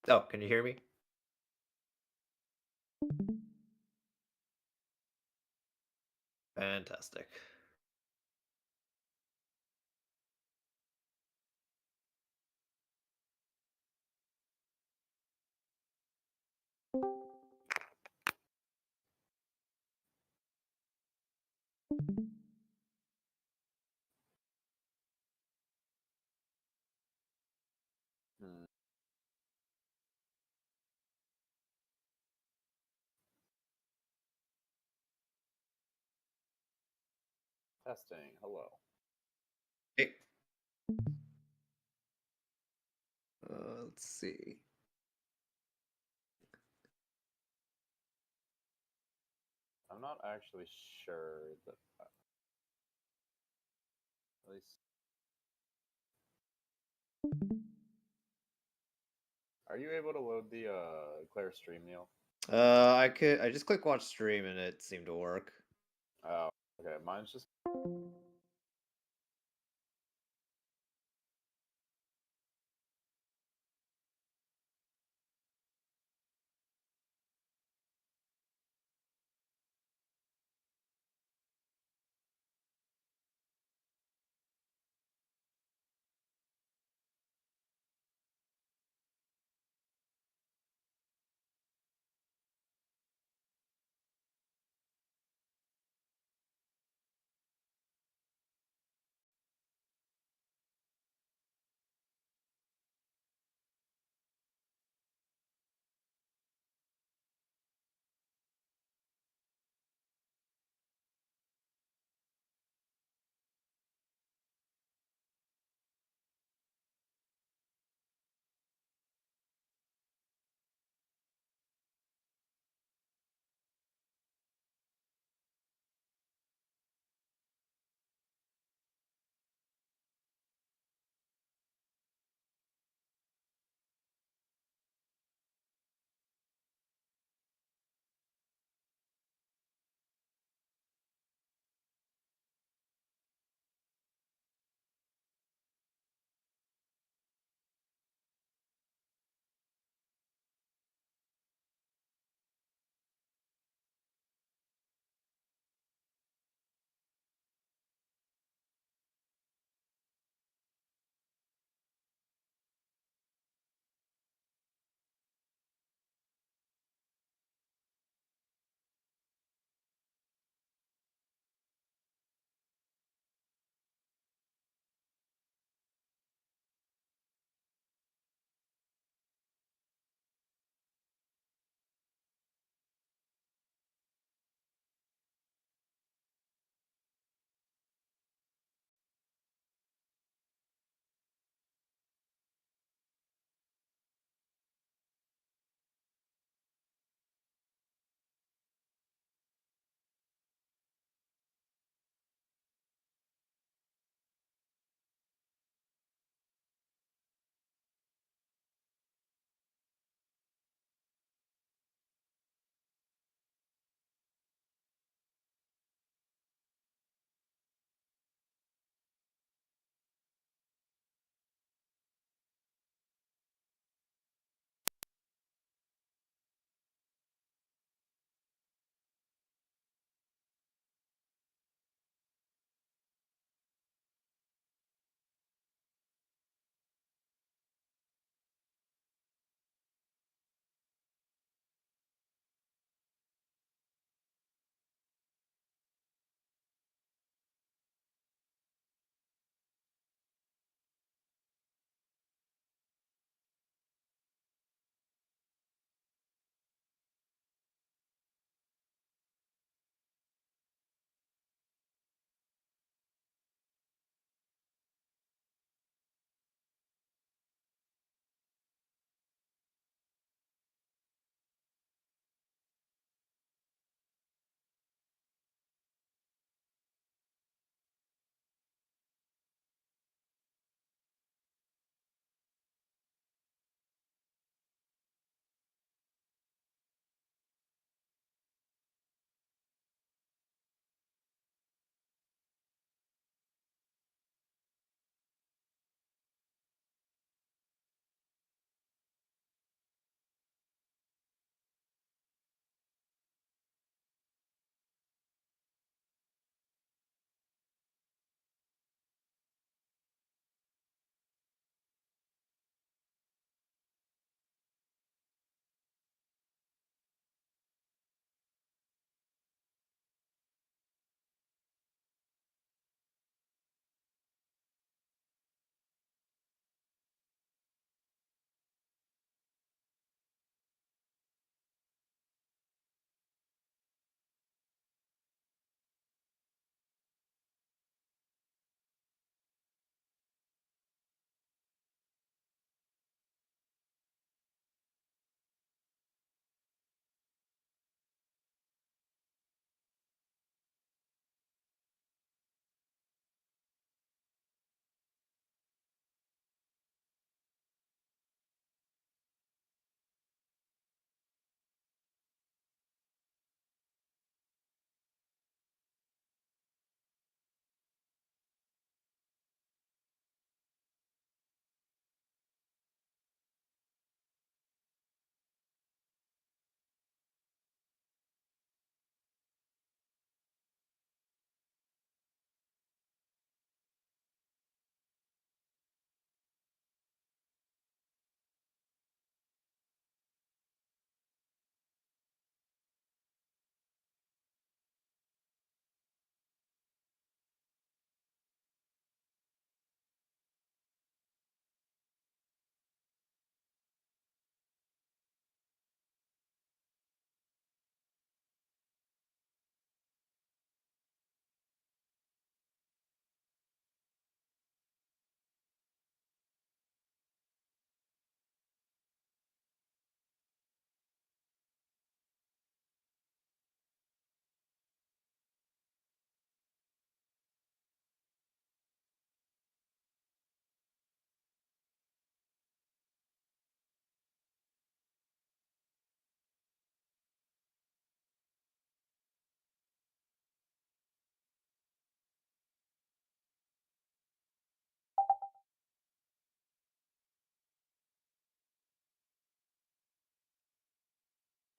Oh, can you hear me? Fantastic. Hmm. Testing. Hello. Hey, let's see. I'm not actually sure that. At least, are you able to load the Claire stream, Neil? I just click watch stream and it seemed to work. Oh, okay. Mine's just.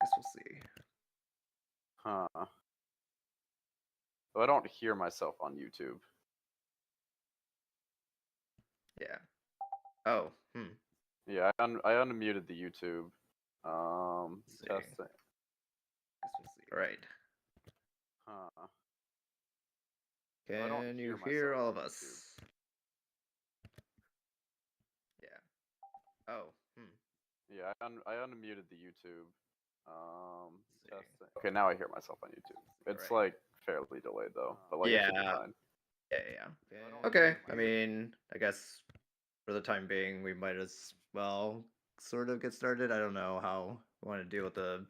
guess we'll see. Huh. But I don't hear myself on YouTube. Yeah. Oh, Yeah, I unmuted the YouTube. Let's see. Testing. Guess we'll see. All right. Huh. But I don't Can you hear hear myself all on of YouTube. us? Yeah. Oh, Yeah, I unmuted the YouTube. let's see. Testing. Okay, now I hear myself on YouTube. It's Right. like fairly delayed though, but like it should be Yeah. fine. Yeah. I don't Okay. hear I myself. mean, I guess for the time being, we might as well sort of get started. I don't know how we want to deal with the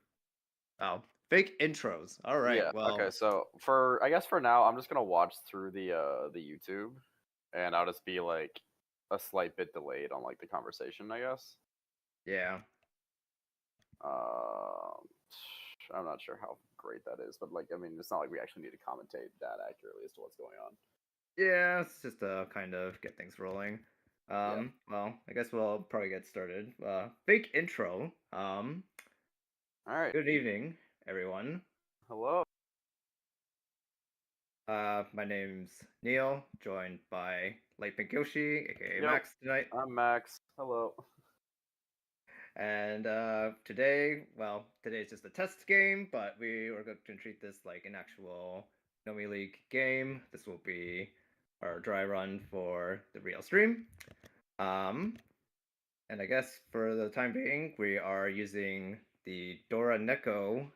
fake intros. All right. Yeah. Well, Okay. So for I guess for now, I'm just gonna watch through the YouTube, and I'll just be like a slight bit delayed on like the conversation. I guess. yeah. Um, I'm not sure how great that is, but like I mean, it's not like we actually need to commentate that accurately as to what's going on. Yeah, it's just to kind of get things rolling. Yeah. Well, I guess we'll probably get started. Fake intro. All right. Good evening, everyone. Hello. My name's Neil, joined by Light Pink Yoshi, aka Yep. Max tonight. I'm Max. Hello. And today's just a test game, but we are going to treat this like an actual Nomi League game. This will be our dry run for the real stream. Um, and I guess for the time being, we are using the Dora Neko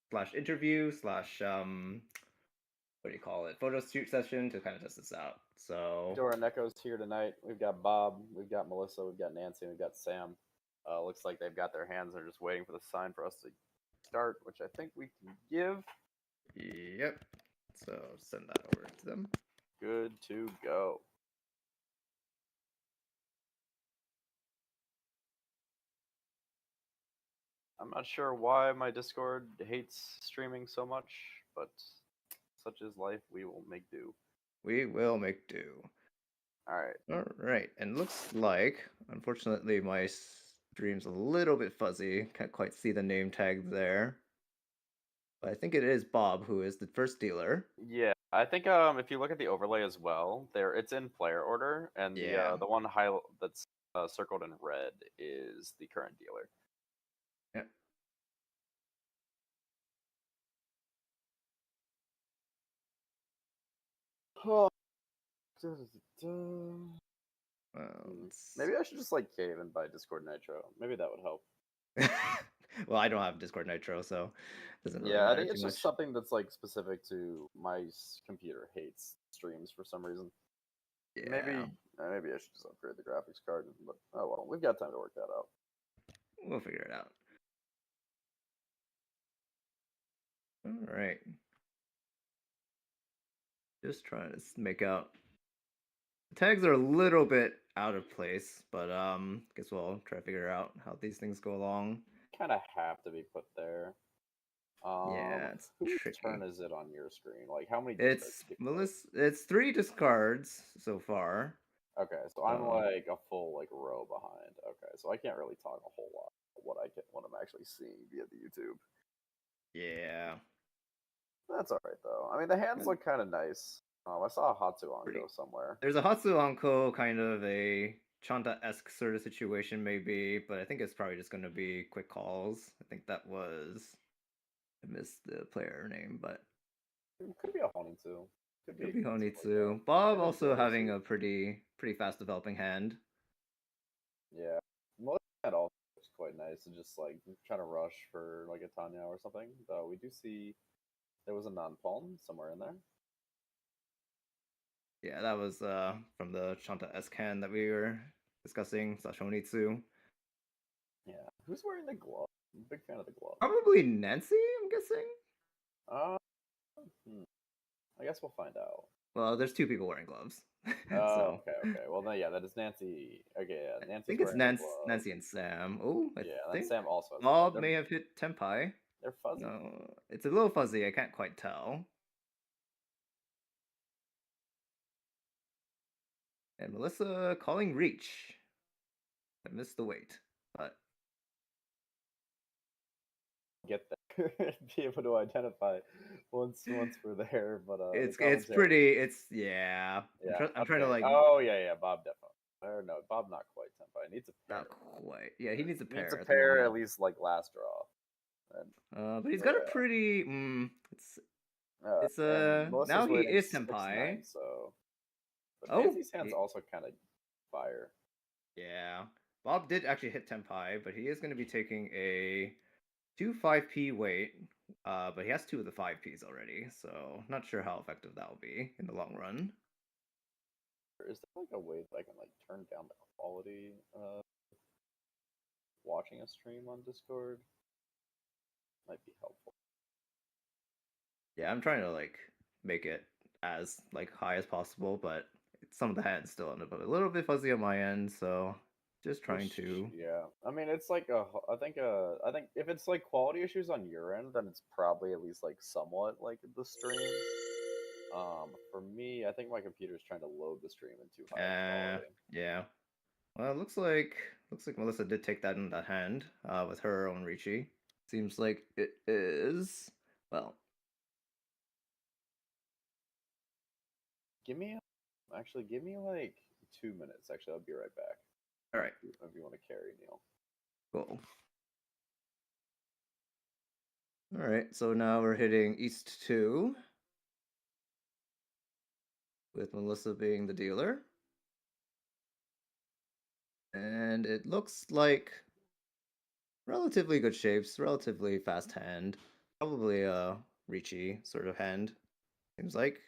slash interview slash what do you call it, photo shoot session to kind of test this out. So Dora Neko's here tonight. We've got Bob, we've got Melissa, we've got Nancy, we've got Sam. Looks like they've got their hands. They're just waiting for the sign for us to start, which I think we can give. yep. So send that over to them. Good to go. I'm not sure why my Discord hates streaming so much, but such is life. We will make do. We will make do. All right. All right, and looks like, unfortunately, my stream's a little bit fuzzy. Can't quite see the name tag there. But I think it is Bob who is the first dealer. Yeah, I think if you look at the overlay as well, there it's in player order, and Yeah. the one that's circled in red is the current dealer. Yeah. Oh. Let's... Maybe I should just like cave and buy Discord Nitro. Maybe that would help. well, I don't have Discord Nitro, so it doesn't really Yeah, I matter think too it's just much. something that's like specific to my computer hates streams for some reason. Yeah, Maybe I should just upgrade the graphics card, but oh well, we've got time to work that out. we'll figure it out. All right. Just trying to make out. The tags are a little bit out of place, but guess we'll try to figure out how these things go along. Kind of have to be put there. Yeah, it's Whose turn tricky. is it on your screen? Like, how many discards It's do people have? Melissa. It's 3 discards so far. Okay, so I'm So like a full like row behind. Okay, so I can't really talk a whole lot about what I'm actually seeing via the YouTube. yeah, That's all right though. I mean, the hands look kind of nice. I saw a pretty. Hatsuanko somewhere. There's a Hatsuanko kind of a Chanta-esque sort of situation, maybe, but I think it's probably just going to be quick calls. I think that was, I missed the player name, but It could be a Honitsu. could be Something like that. Honitsu. Bob Maybe a also having Zorosu. a pretty fast developing hand. Yeah. Most that also looks quite nice. And just like trying to rush for like a Tanya or something. Though we do see there was a non-palm somewhere in there. Yeah, that was from the Chanta-esque hand that we were discussing, slash Honitsu. Yeah. Who's wearing the glove? I'm a big fan of the glove. Probably Nancy, I'm guessing. Uh, hmm. I guess we'll find out. Well, there's 2 people wearing gloves, Oh, so okay. Well, then, yeah, that is Nancy. Okay, yeah, I Nancy's think it's wearing the glove. Nancy and Sam. Oh, I Yeah, and then think Sam also has the glove. Bob may have hit Tenpai. They're fuzzy. No, it's a little fuzzy. I can't quite tell. And Melissa calling Reach. I missed the wait, but get there and be able to identify once we're there. But the It's commentary, pretty. It's yeah. yeah, I'm trying to okay. like Oh yeah, Bob definitely. Or no, Bob not quite senpai. Needs a pair. not quite. Yeah, he needs a Needs a pair at the pair at moment. least like last draw. And But he's got a yeah, pretty. It's and Melissa's now he rating is 6'9", senpai. so. But Oh, Nancy's hand's also kind of fire. yeah. Bob did actually hit Tenpai, but he is going to be taking a 2 5p weight. But he has 2 of the 5ps already, so not sure how effective that will be in the long run. Is there like a way that I can like turn down the quality watching a stream on Discord? Might be helpful. Yeah, I'm trying to like make it as like high as possible, but some of the hands still end up a little bit fuzzy on my end, so just trying Which, to. yeah, I mean, it's like I think if it's like quality issues on your end, then it's probably at least like somewhat like the stream. For me, I think my computer is trying to load the stream in too high of quality. Yeah. Well, it looks like Melissa did take that in that hand, with her own Ricci. Seems like it is. Well, Give me, actually, give me like 2 minutes. Actually, I'll be right back. all right, If you want to carry Neil. cool. All right, so now we're hitting East 2 with Melissa being the dealer. And it looks like relatively good shapes, relatively fast hand. Probably a Ricci sort of hand, seems like.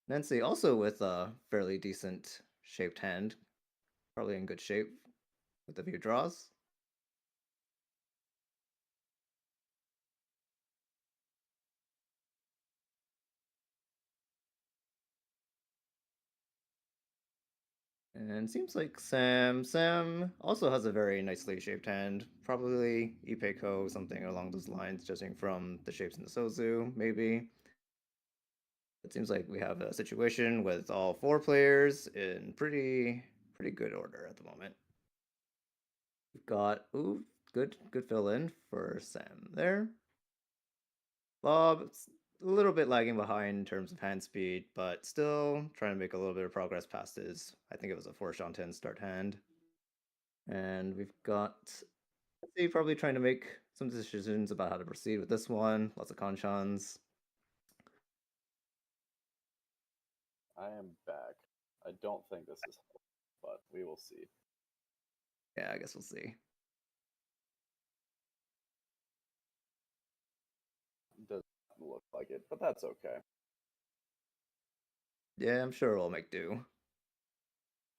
Nancy also with a fairly decent shaped hand, probably in good shape with a few draws. And seems like Sam also has a very nicely shaped hand. Probably Ipeko, something along those lines, judging from the shapes in the Sozu, maybe. It seems like we have a situation with all 4 players in pretty good order at the moment. We've got good fill in for Sam there. Bob, a little bit lagging behind in terms of hand speed, but still trying to make a little bit of progress past his, I think it was a 4 Shanten start hand. And we've got Nancy probably trying to make some decisions about how to proceed with this one. Lots of conchons. I am back. I don't think this is helpful, but we will see. Yeah, I guess we'll see. Doesn't look like it, but that's okay. Yeah, I'm sure we'll make do.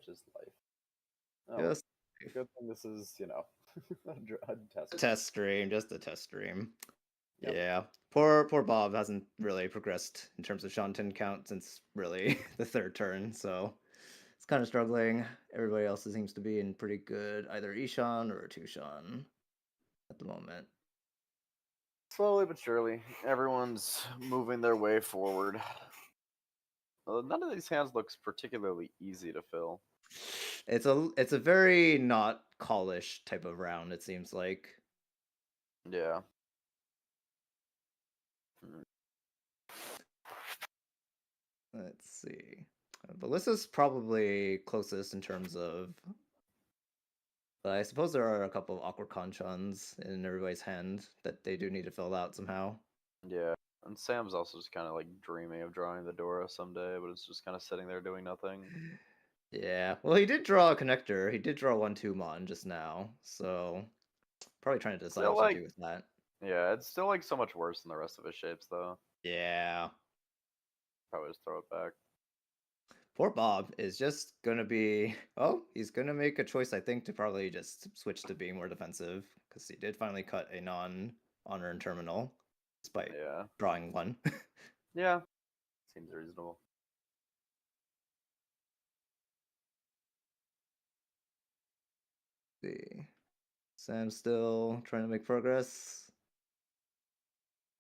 Just life. Oh, Just good thing this is, a test. a test stream, just a test stream. Yep. Yeah. Poor Bob hasn't really progressed in terms of Shanten count since really the 3rd turn, so it's kind of struggling. Everybody else seems to be in pretty good either Ishan or Tushan at the moment. Slowly but surely, everyone's moving their way forward. None of these hands looks particularly easy to fill. It's a very not callish type of round, it seems like. Yeah. Let's see. Melissa's probably closest in terms of. But I suppose there are a couple of awkward conchons in everybody's hand that they do need to fill out somehow. Yeah. And Sam's also just kind of like dreaming of drawing the Dora someday, but it's just kind of sitting there doing nothing. Yeah. Well, he did draw a connector. He did draw 1-2 Mon just now, so probably trying to decide Still what to like, do with that. yeah, it's still like so much worse than the rest of his shapes, though. Yeah. Probably just throw it back. Poor Bob is just gonna be. Oh, he's gonna make a choice, I think, to probably just switch to being more defensive because he did finally cut a non-honor terminal, despite Yeah. drawing one. Yeah. Seems reasonable. See, Sam still trying to make progress.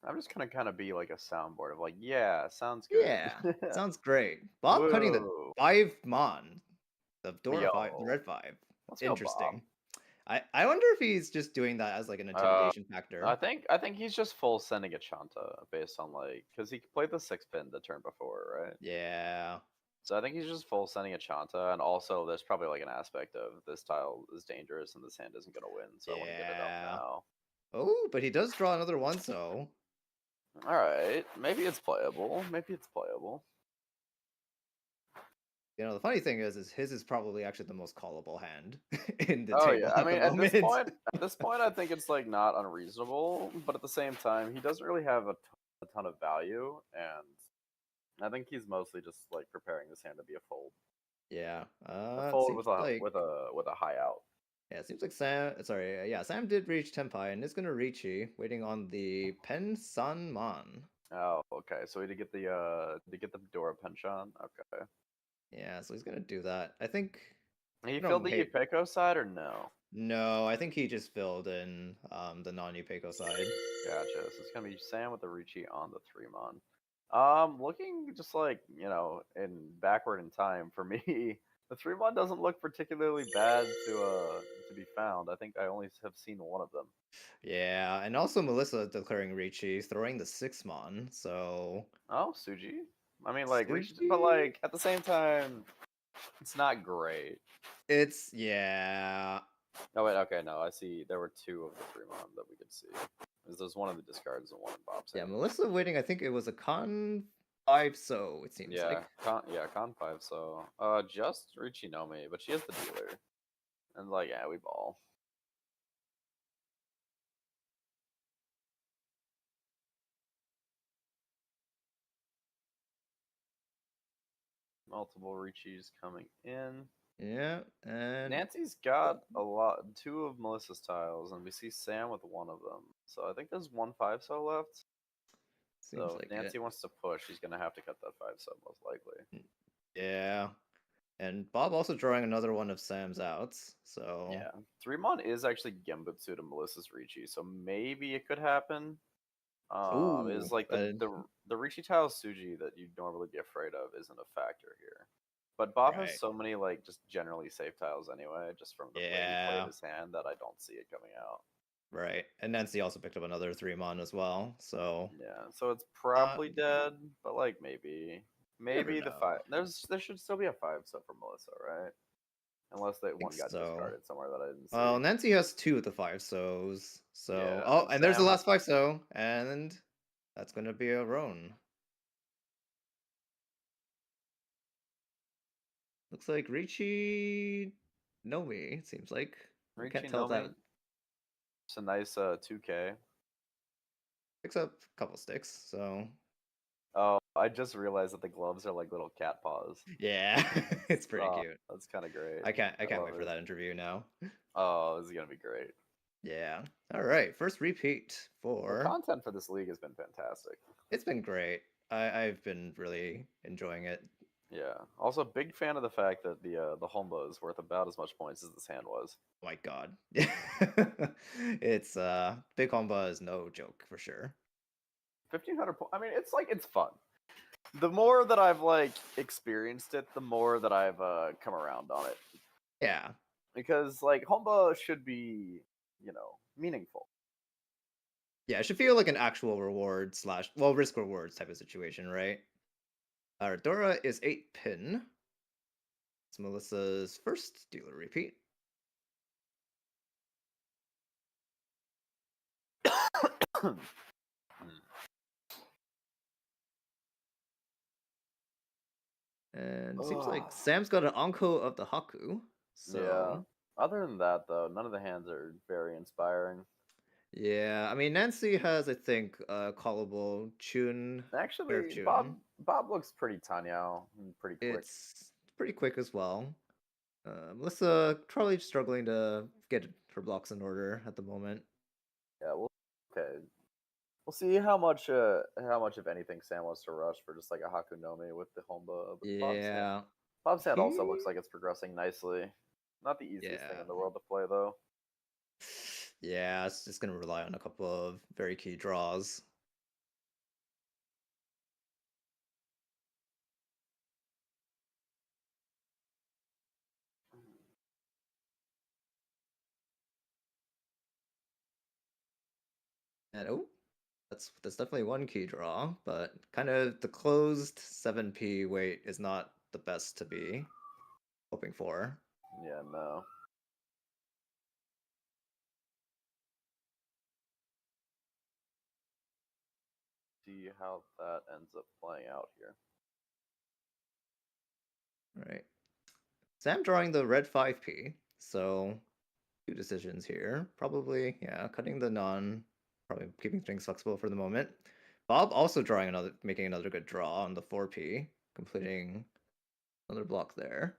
I'm just gonna kind of be like a soundboard of like, yeah, sounds good. Yeah, sounds great. Bob cutting the Whoa. 5 Mon, the Dora 5, the Yo. red 5. Let's go, Bob. Interesting. I wonder if he's just doing that as like an Uh, intimidation factor. I think he's just full sending a Chanta based on like because he played the 6-pin the turn before, right? Yeah. So I think he's just full sending a Chanta, and also there's probably like an aspect of this tile is dangerous and this hand isn't gonna win, so I want to get it up Yeah. now. Oh, but he does draw another one, so All right, maybe it's playable. Maybe it's playable. the funny thing is his is probably actually the most callable hand in the Oh yeah, table I at the mean moment. at this point, I think it's like not unreasonable, but at the same time, he doesn't really have a ton of value, and I think he's mostly just like preparing this hand to be Yeah. a It fold seems like with a high out. yeah, it seems like Sam. Sorry, yeah, Sam did reach Tenpai and is gonna reach he, waiting on the Pen San Man. Oh, okay. So we to get the Dora penchant. Okay. Yeah, so he's gonna do that. I think. He I don't filled the hate. Yupeko side or no? No, I think he just filled in the non-Upeko side. Gotcha. So it's gonna be Sam with the Ricci on the 3-mon. Looking just like in backward in time for me, the 3-mon doesn't look particularly bad to be found. I think I only have seen one of them. Yeah, and also Melissa declaring Ricci, throwing the 6-mon, so Oh, Suji. I mean, like Ricci, but Suji. like at the same time, it's not great. It's yeah. Oh wait, okay, no, I see. There were two of the 3-mon that we could see. There's one in the discards and one in Bob's Yeah, hand. Melissa waiting, I think it was a con 5, so it seems Yeah, like. con 5. So, just Ricci Nomi, but she has the dealer, and like, yeah, we ball. Multiple Ricci's coming in. Yeah, and Nancy's got two of Melissa's tiles, and we see Sam with one of them. So I think there's one 5-so left. seems So if like it. Nancy wants to push, she's gonna have to cut that 5-so most likely. Yeah. And Bob also drawing another one of Sam's outs, so Yeah, 3-mon is actually Gembutsu to Melissa's Ricci, so maybe it could happen. Is ooh, like the Ricci tile Suji that you'd normally be afraid of isn't a factor here. But Bob has right. so many like just generally safe tiles anyway, just from the way he played Yeah, his hand that I don't see it coming out. right. And Nancy also picked up another 3-mon as well, so Yeah, so it's uh probably dead, but like maybe you never maybe the know. 5 there should still be a 5-so for Melissa, right? Unless that I think one got so. discarded somewhere that I didn't Well, see. Nancy has two of the 5-sos, so Yeah, oh, and and there's the Sam has last 5-so, and that's gonna be a Roan. Looks like Ricci Nomi, it seems like. We can't Ricci tell if that Nomi. It's a nice 2K. picks up a couple sticks, so Oh, I just realized that the gloves are like little cat paws. yeah, it's pretty Oh, cute. that's kind of great. I I can't love wait for it. that interview now. Oh, this is gonna be great. Yeah. All right, first repeat The for. content for this league has been fantastic. It's been great. I've been really enjoying it. Yeah. Also, big fan of the fact that the Homba is worth about as much points as this hand was. Oh my God. It's Big Homba is no joke for sure. 1,500 points. I mean, it's fun. The more that I've like experienced it, the more that I've come around on it. Yeah. Because like Homba should be, meaningful. Yeah, it should feel like an actual reward slash well risk rewards type of situation, right? Dora is 8-pin. It's Melissa's first dealer repeat. And it seems like Ugh. Sam's got an Anko of the Haku. Yeah. So Other than that, though, none of the hands are very inspiring. yeah, I mean Nancy has I think callable Chun, pair of Actually, Chun. Bob looks pretty Tanyao and pretty quick. It's pretty quick as well. Melissa probably struggling to get her blocks in order at the moment. Yeah, okay. We'll see how much if anything Sam wants to rush for just like a Hakunomi with the Homba. But Yeah, Bob's hand also he looks like it's progressing nicely. Not the easiest thing yeah in the world to play though. yeah. It's just gonna rely on a couple of very key draws. And oh, that's definitely one key draw, but kind of the closed 7p weight is not the best to be hoping for. Yeah, no. See how that ends up playing out here. Right. Sam drawing the red 5p, so two decisions here. Probably, yeah, cutting the non, probably keeping things flexible for the moment. Bob also drawing making another good draw on the 4p, completing another block there.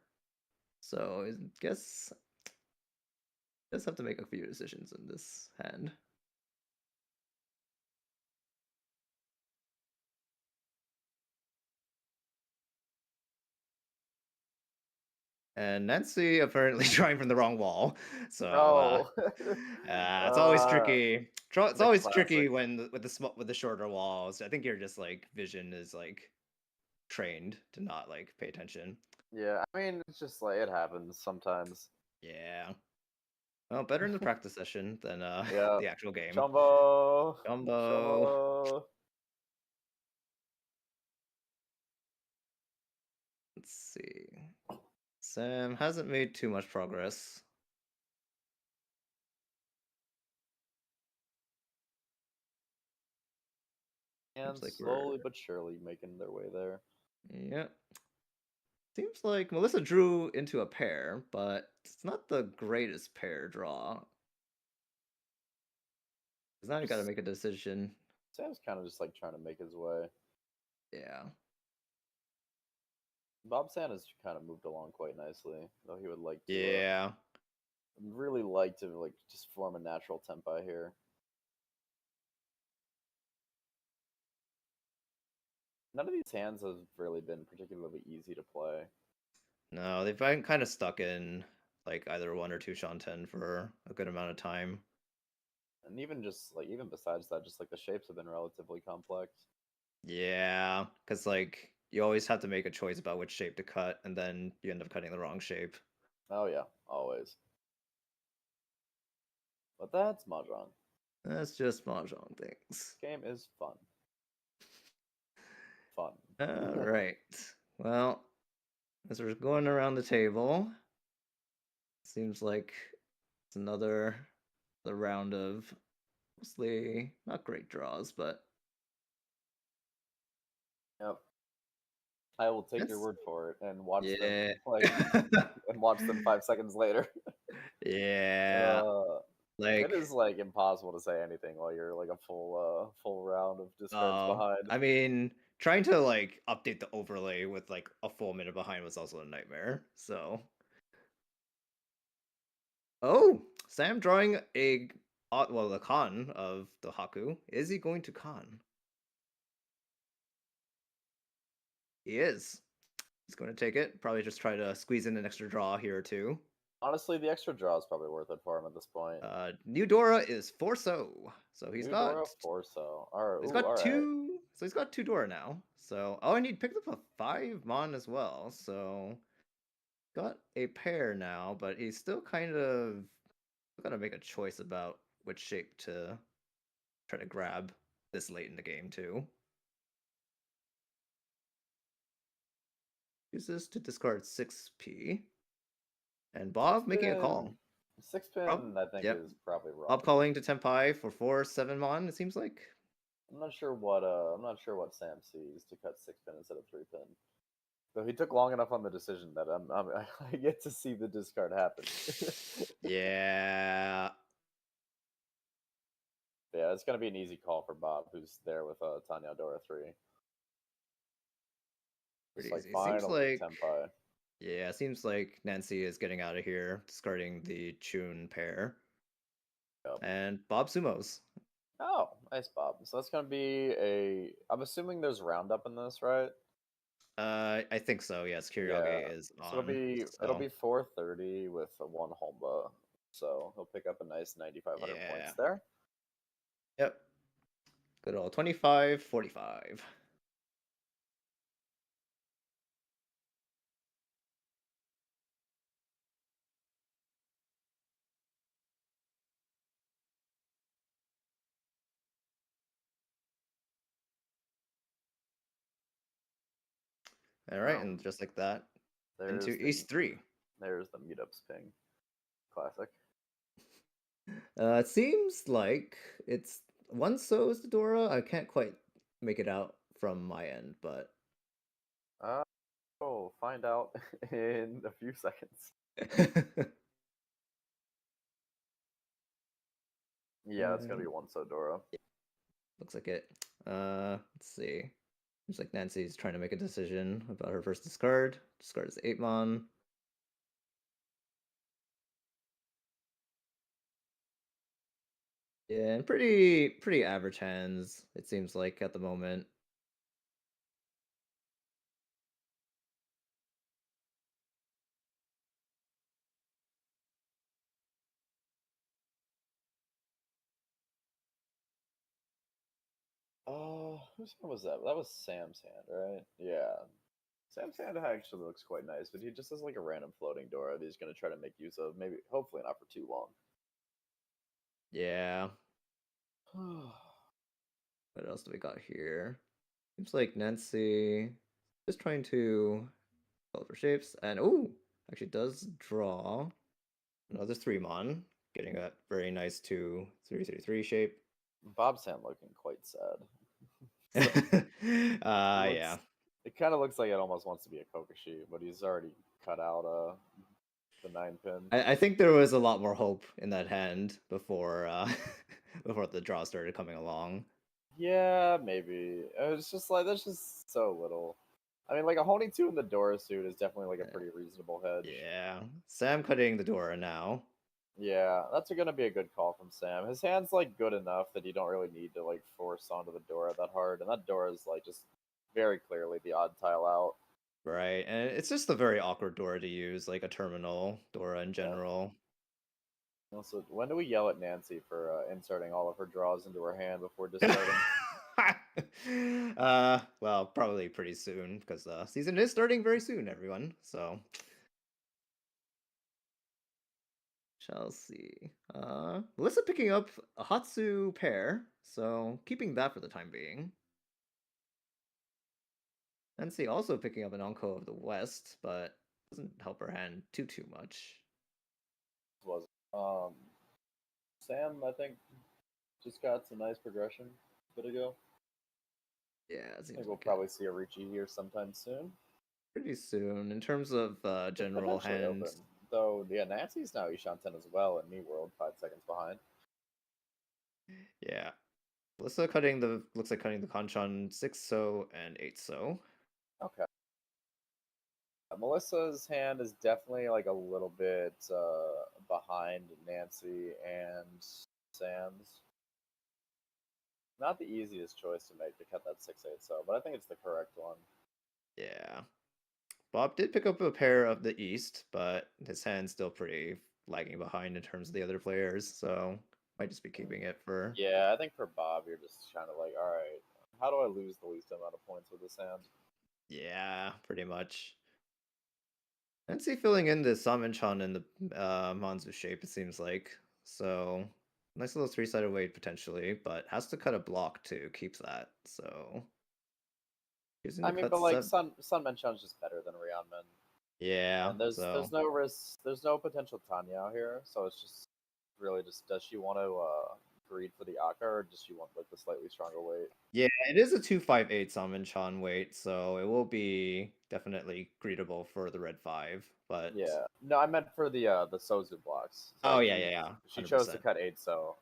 So I guess does have to make a few decisions in this hand. And Nancy apparently drawing from the wrong wall, so Oh, it's always uh, tricky. It's the always tricky classic. when with the shorter walls. I think you're just like vision is like trained to not like pay attention. Yeah, I mean, it's just like it happens sometimes. Yeah. Well, better in the practice session than Yeah, the actual game. Jumbo, Jumbo. Jumbo. Let's see. Sam hasn't made too much progress. And Seems like slowly we're but surely making their way there. yeah. Seems like Melissa drew into a pair, but it's not the greatest pair draw. Because now you got to Just make a decision. Sam's kind of just like trying to make his way. Yeah. Bob Santa's kind of moved along quite nicely, though he would like to, Yeah. really like to like just form a natural tempi here. None of these hands have really been particularly easy to play. No, they've been kind of stuck in like either one or two Shanten for a good amount of time. And even just like even besides that, just like the shapes have been relatively complex. Yeah, because like you always have to make a choice about which shape to cut, and then you end up cutting the wrong shape. Oh yeah, always. But that's Mahjong. That's just mahjong things. Game is fun. Fun. All right. Well, as we're going around the table, seems like it's another the round of mostly not great draws, but Yep. I will take your that's word for it and watch them yeah. like and watch them 5 seconds later. Yeah. Uh, it Like is like impossible to say anything while you're like a full round of discards behind. I mean, trying to like update the overlay with like a full minute behind was also a nightmare. So, oh, Sam drawing a well, the con of the Haku. Is he going to con? He is. He's going to take it. Probably just try to squeeze in an extra draw here or two. Honestly, the extra draw is probably worth it for him at this point. New Dora is Forso, so New Dora Forso. All right. he's Ooh, got all right. two. So he's got two Dora now. So oh, and he picked up a 5 Mon as well. So got a pair now, but he's still kind of gotta make a choice about which shape to try to grab this late in the game too. Uses to discard 6p. And Six Bob making a pin. call. Six Bob, pin, I think, yep. is probably wrong. Bob calling to Tempai for 4/7 Mon, it seems like. I'm not sure what Sam sees to cut 6 pin instead of 3 pin. Though he took long enough on the decision that I get to see the discard happen. Yeah. Yeah, it's gonna be an easy call for Bob, who's there with Tanya Dora 3. Just Pretty like easy. Seems finally like Tempai. yeah, seems like Nancy is getting out of here, discarding the Chun pair. Yep. And Bob Sumos. Oh, nice Bob. So that's gonna be a. I'm assuming there's roundup in this, right? I think so. Yes, Yeah. Kyriage is So on. it'll So be 430 with a one Homba. So he'll pick up a nice 9,500 yeah. points there. Yep. Good old 25-45. All right, Oh, and just like that, into there's the East 3. meetups ping. Classic. It seems like it's one so is the Dora. I can't quite make it out from my end, but Oh, find out in a few seconds. Yeah, it's gonna be one Sodora. looks like it. Let's see. Looks like Nancy's trying to make a decision about her first discard. Discard is 8-mon. Yeah, and pretty average hands, it seems like at the moment. Whose hand was that? That was Sam's hand, right? Yeah. Sam's hand actually looks quite nice, but he just has like a random floating Dora that he's gonna try to make use of. Maybe, hopefully, not for too long. Yeah. What else do we got here? Seems like Nancy is trying to develop her shapes, and oh, actually does draw another 3-mon, getting that very nice 2-3-3-3 shape. Bob's hand looking quite sad. So it Yeah. looks, it kind of looks like it almost wants to be a Kokoshi, but he's already cut out the 9-pin. I think there was a lot more hope in that hand before before the draw started coming along. Yeah, maybe. It's just like there's just so little. I mean, like a Honey 2 in the Dora suit is definitely like a pretty reasonable hedge. Yeah. Sam cutting the Dora now. Yeah, that's gonna be a good call from Sam. His hand's like good enough that you don't really need to like force onto the Dora that hard, and that Dora is like just very clearly the odd tile out. Right. And it's just a very awkward Dora to use, like a terminal Dora in Yeah. general. Also, when do we yell at Nancy for inserting all of her draws into her hand before discarding? Well, probably pretty soon because the season is starting very soon, everyone. So, shall see. Melissa picking up a Hatsu pair, so keeping that for the time being. Nancy also picking up an Onko of the West, but doesn't help her hand too much. Was Sam? I think just got some nice progression a bit ago. Yeah, it I seems think we'll like it. probably see a Ricci here sometime soon. Pretty soon. In terms of general Eventually open. hands, Though, yeah, Nancy's now Ishan 10 as well, and me World 5 seconds behind. yeah. Melissa cutting the looks like cutting the Kanchan 6 so and 8 so. Okay. Melissa's hand is definitely like a little bit behind Nancy and Sam's. Not the easiest choice to make to cut that 6-8 so, but I think it's the correct one. Yeah. Bob did pick up a pair of the East, but his hand's still pretty lagging behind in terms of the other players, so might just be keeping it for. Yeah, I think for Bob, you're just trying to like, all right, how do I lose the least amount of points with this hand? Yeah, pretty much. Nancy filling in the Samenchan in the Monzu shape, it seems like. So, nice little 3-sided weight potentially, but has to cut a block to keep that, so. Using I to mean, cut but like 7. Sun Menchan's just better than Ryanman, Yeah, and there's so. no risk, there's no potential Tanya out here, so it's just really just does she want to greed for the Akka or does she want like the slightly stronger weight? Yeah, it is a 258 Samenchan weight, so it will be definitely greetable for the red 5, but. Yeah, no, I meant for the Sozu blocks. So Oh, like yeah, yeah, yeah. she chose to 100%. cut 8 so,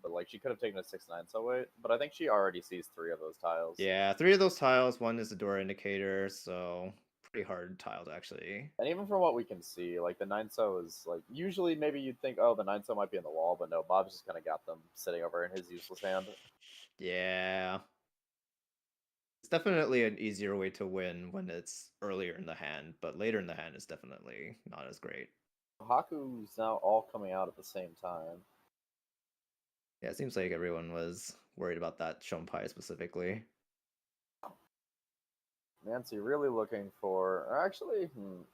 but like she could have taken a 6-9 so weight, but I think she already sees 3 of those tiles. Yeah, 3 of those tiles. One is the door indicator, so pretty hard tiles actually. And even from what we can see, like the 9 so is like usually maybe you'd think, oh, the 9 so might be in the wall, but no, Bob's just kind of got them sitting over in his useless hand. Yeah. It's definitely an easier way to win when it's earlier in the hand, but later in the hand is definitely not as great. Haku's now all coming out at the same time. Yeah, it seems like everyone was worried about that Shonpai specifically. Nancy really looking for actually.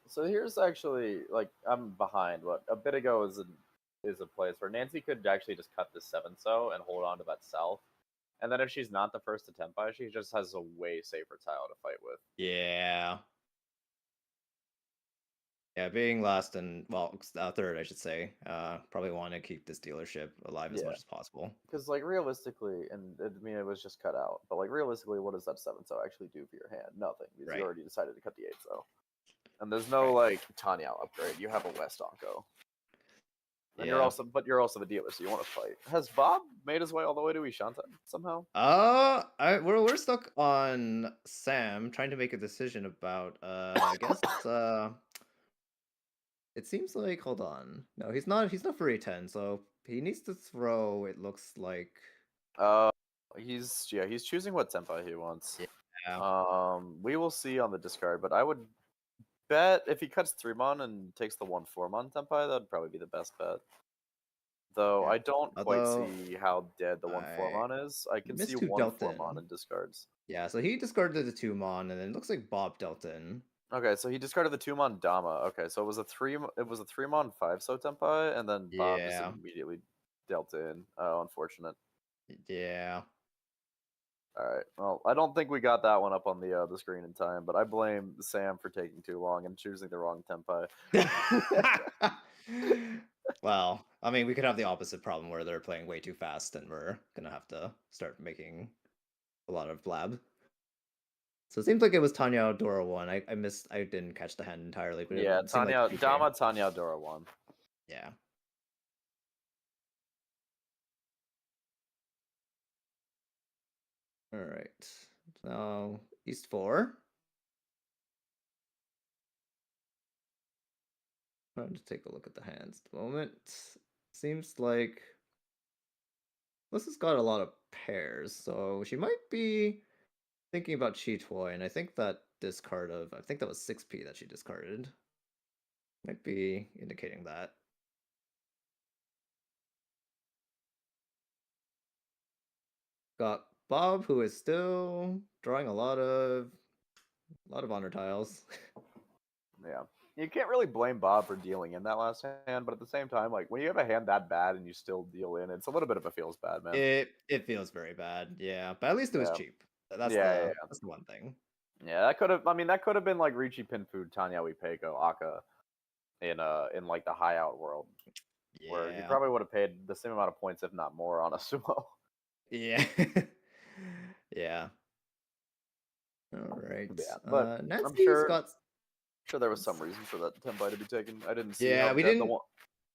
So here's actually like I'm behind. What a bit ago is a place where Nancy could actually just cut this 7 so and hold on to that south. And then if she's not the first attempt by, she just has a way safer tile to fight with. Yeah. Yeah, being last and well, third, I should say. Probably want to keep this dealership alive as Yeah, much as possible. because like realistically, and I mean it was just cut out, but like realistically, what does that 7-so actually do for your hand? Nothing, because you Right. already decided to cut the 8-so. And there's no Right. like Tanya upgrade. You have a West Onko. And Yeah. you're also the dealer, so you want to fight. Has Bob made his way all the way to Ishanten somehow? We're stuck on Sam trying to make a decision about I guess it seems like hold on. No, he's not for A10, so he needs to throw, it looks like. Uh, he's choosing what tempo he wants. Yeah. We will see on the discard, but I would bet if he cuts 3-mon and takes the 1/4-mon tempo, that'd probably be the best bet. Though Yeah. I don't quite Although see how dead the I 1/4-mon is. I can see missed who one dealt 4-mon in. and discards. Yeah, so he discarded the 2-mon, and then it looks like Bob dealt in. Okay, so he discarded the 2-mon Dama. Okay, so it was a 3-mon 5-so tempo, and then Bob just Yeah. immediately dealt in. Oh, unfortunate. Yeah. All right. Well, I don't think we got that one up on the screen in time, but I blame Sam for taking too long and choosing the wrong tempo. Well, I mean, we could have the opposite problem where they're playing way too fast and we're gonna have to start making a lot of blab. So it seems like it was Tanya Dora one. I didn't catch the hand entirely, but Yeah, it seemed like PK. Tanya Dora won. Yeah. All right. Now East 4. Trying to take a look at the hands at the moment. Seems like Melissa's got a lot of pairs, so she might be thinking about Chi Toy, and I think that I think that was 6p that she discarded. Might be indicating that. Got Bob, who is still drawing a lot of honor tiles. Yeah. You can't really blame Bob for dealing in that last hand, but at the same time, like when you have a hand that bad and you still deal in, it's a little bit of a feels bad, man. It feels very bad, yeah. But at least it was Yeah. cheap. That's Yeah. that's the one thing. Yeah, that could have. I mean, that could have been like Ricci Pinfu, Tanya Peko, Aka in like the high out world, where you Yeah. probably would have paid the same amount of points, if not more, on a sumo. Yeah. Yeah. All right. Yeah, but I'm Nancy's sure got. there was some reason for that tempo to be taken. I didn't see Yeah, how we dead the didn't. one.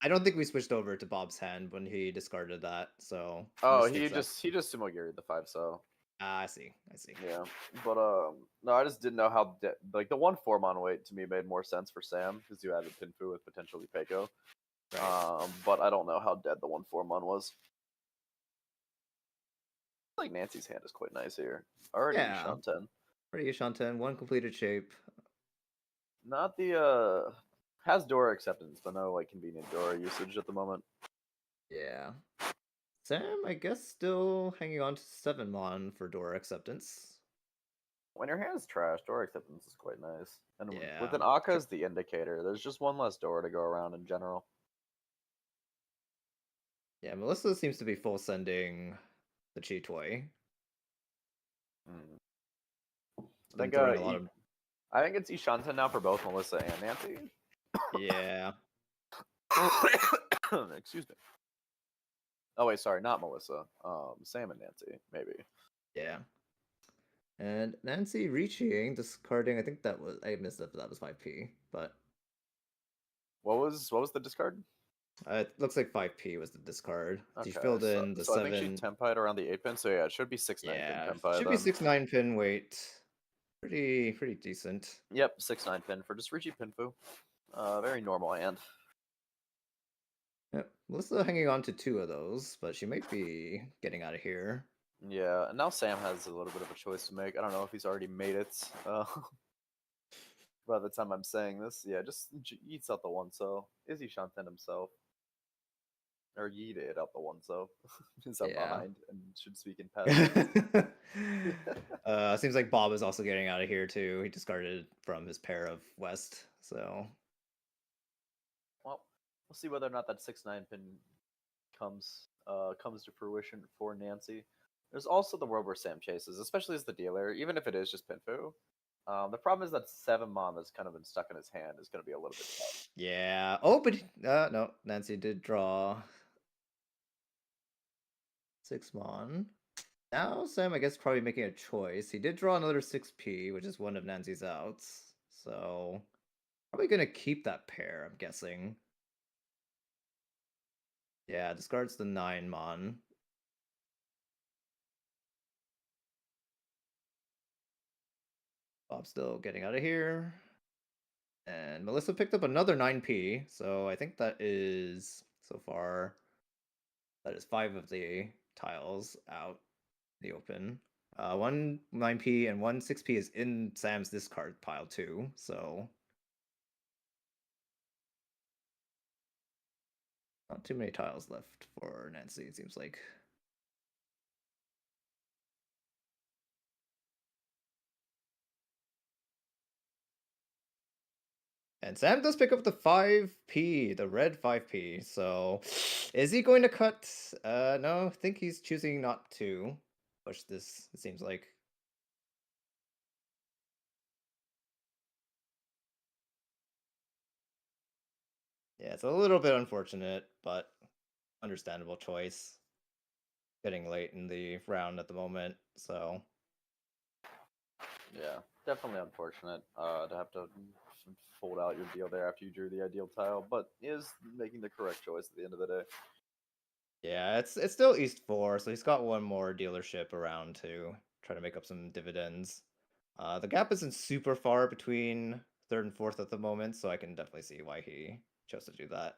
I don't think we switched over to Bob's hand when he discarded that. So Oh, mistakes that. he just sumo geared the 5-so. Ah, I see. I see. Yeah, but no, I just didn't know how like the 1/4-mon weight to me made more sense for Sam because you added Pinfu with potentially Peko. Right. But I don't know how dead the 1/4-mon was. I think Nancy's hand is quite nice here. Already Yeah. Shanten. Pretty Shanten, one completed shape. Not the has Dora acceptance, but no like convenient Dora usage at the moment. Yeah. Sam, I guess, still hanging on to 7-mon for Dora acceptance. When your hand is trash, Dora acceptance is quite nice. And with Yeah. an Akka as the indicator, there's just one less Dora to go around in general. Yeah, Melissa seems to be full sending the Chi Toy. Been throwing a lot of. I think it's Ishanta now for both Melissa and Nancy. Yeah. Excuse me. Oh wait, sorry, not Melissa. Sam and Nancy, maybe. Yeah. And Nancy reaching, discarding. I think that was I missed if that was 5p, but What was the discard? it looks like 5p was the discard. Okay, She filled in the so I think she 7. tempied around the 8-pin. So yeah, it should be 6/9 pin Yeah, tempi should be then. 6/9 pin weight. Pretty decent. Yep, 6/9 pin for just Ricci Pinfu. Very normal hand. Yep. Melissa hanging on to 2 of those, but she might be getting out of here. Yeah, and now Sam has a little bit of a choice to make. I don't know if he's already made it. By the time I'm saying this, yeah, just eats out the 1-so. Is he Shanten himself? Or yeeted out the 1-so. Is up Yeah. behind and should speak in past tense. Seems like Bob is also getting out of here too. He discarded from his pair of West, so. Well, we'll see whether or not that 6/9 pin comes to fruition for Nancy. There's also the world where Sam chases, especially as the dealer, even if it is just Pinfu. The problem is that 7 mon that's kind of been stuck in his hand is going to be a little bit tough. Yeah. Oh, but no, Nancy did draw 6 mon. Now Sam, I guess, probably making a choice. He did draw another 6p, which is one of Nancy's outs. So probably gonna keep that pair, I'm guessing. Yeah, discards the 9 mon. Bob's still getting out of here. And Melissa picked up another 9p, so I think that is, so far, that is 5 of the tiles out in the open. One 9p and one 6p is in Sam's discard pile too, so not too many tiles left for Nancy, it seems like. And Sam does pick up the 5p, the red 5p, so is he going to cut? No, I think he's choosing not to push this, it seems like. Yeah, it's a little bit unfortunate, but understandable choice. Getting late in the round at the moment, so Yeah, definitely unfortunate to have to fold out your deal there after you drew the ideal tile, but is making the correct choice at the end of the day. yeah, it's still East 4, so he's got one more dealership around to try to make up some dividends. The gap isn't super far between third and fourth at the moment, so I can definitely see why he chose to do that.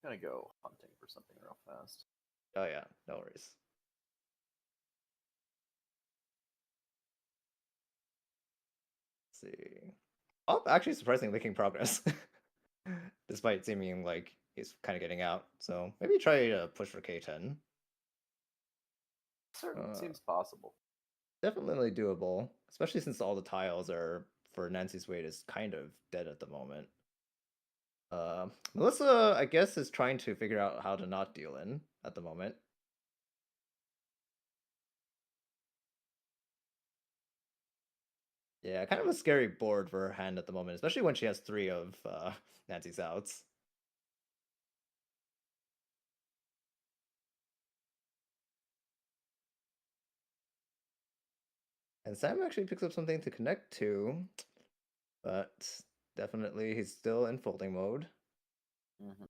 I'm gonna go hunting for something real fast. Oh yeah, no worries. Let's see. Oh, actually surprisingly making progress. Despite seeming like he's kind of getting out. So maybe try to push for K10. Certainly seems possible. Definitely doable, especially since all the tiles are for Nancy's weight is kind of dead at the moment. Melissa, I guess, is trying to figure out how to not deal in at the moment. Yeah, kind of a scary board for her hand at the moment, especially when she has 3 of Nancy's outs. And Sam actually picks up something to connect to, but definitely he's still in folding mode. Mm-hmm.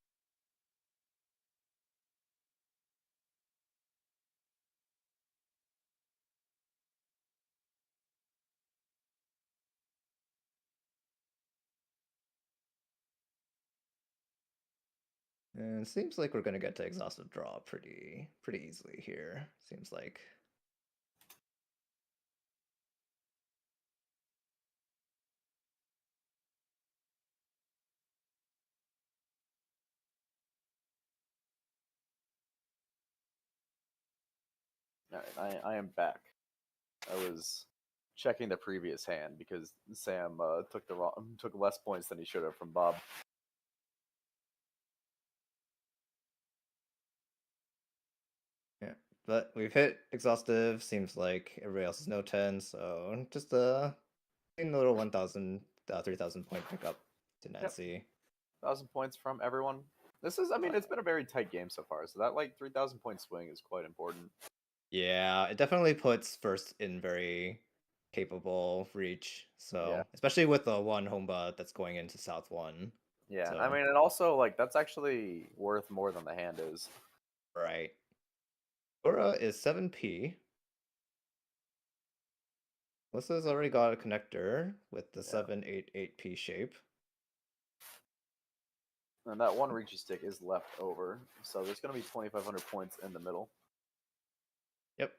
And it seems like we're gonna get to exhaustive draw pretty easily here. Seems like. All right, I am back. I was checking the previous hand because Sam took less points than he should have from Bob. Yeah, but we've hit exhaustive. Seems like everybody else is no 10, so just a little 1,000, 3,000 point pickup to Yep, Nancy. 1,000 points from everyone. This is, I mean, it's been a very tight game so far, so that like 3,000 point swing is quite important. Yeah, it definitely puts first in very capable reach. Yeah, So especially with the one Homba that's going into South 1. yeah. I So mean, and also like that's actually worth more than the hand is. right. Aura is 7p. Melissa's already got a connector with the Yeah, 788p shape. and that one reachy stick is left over, so there's gonna be 2,500 points in the middle. Yep.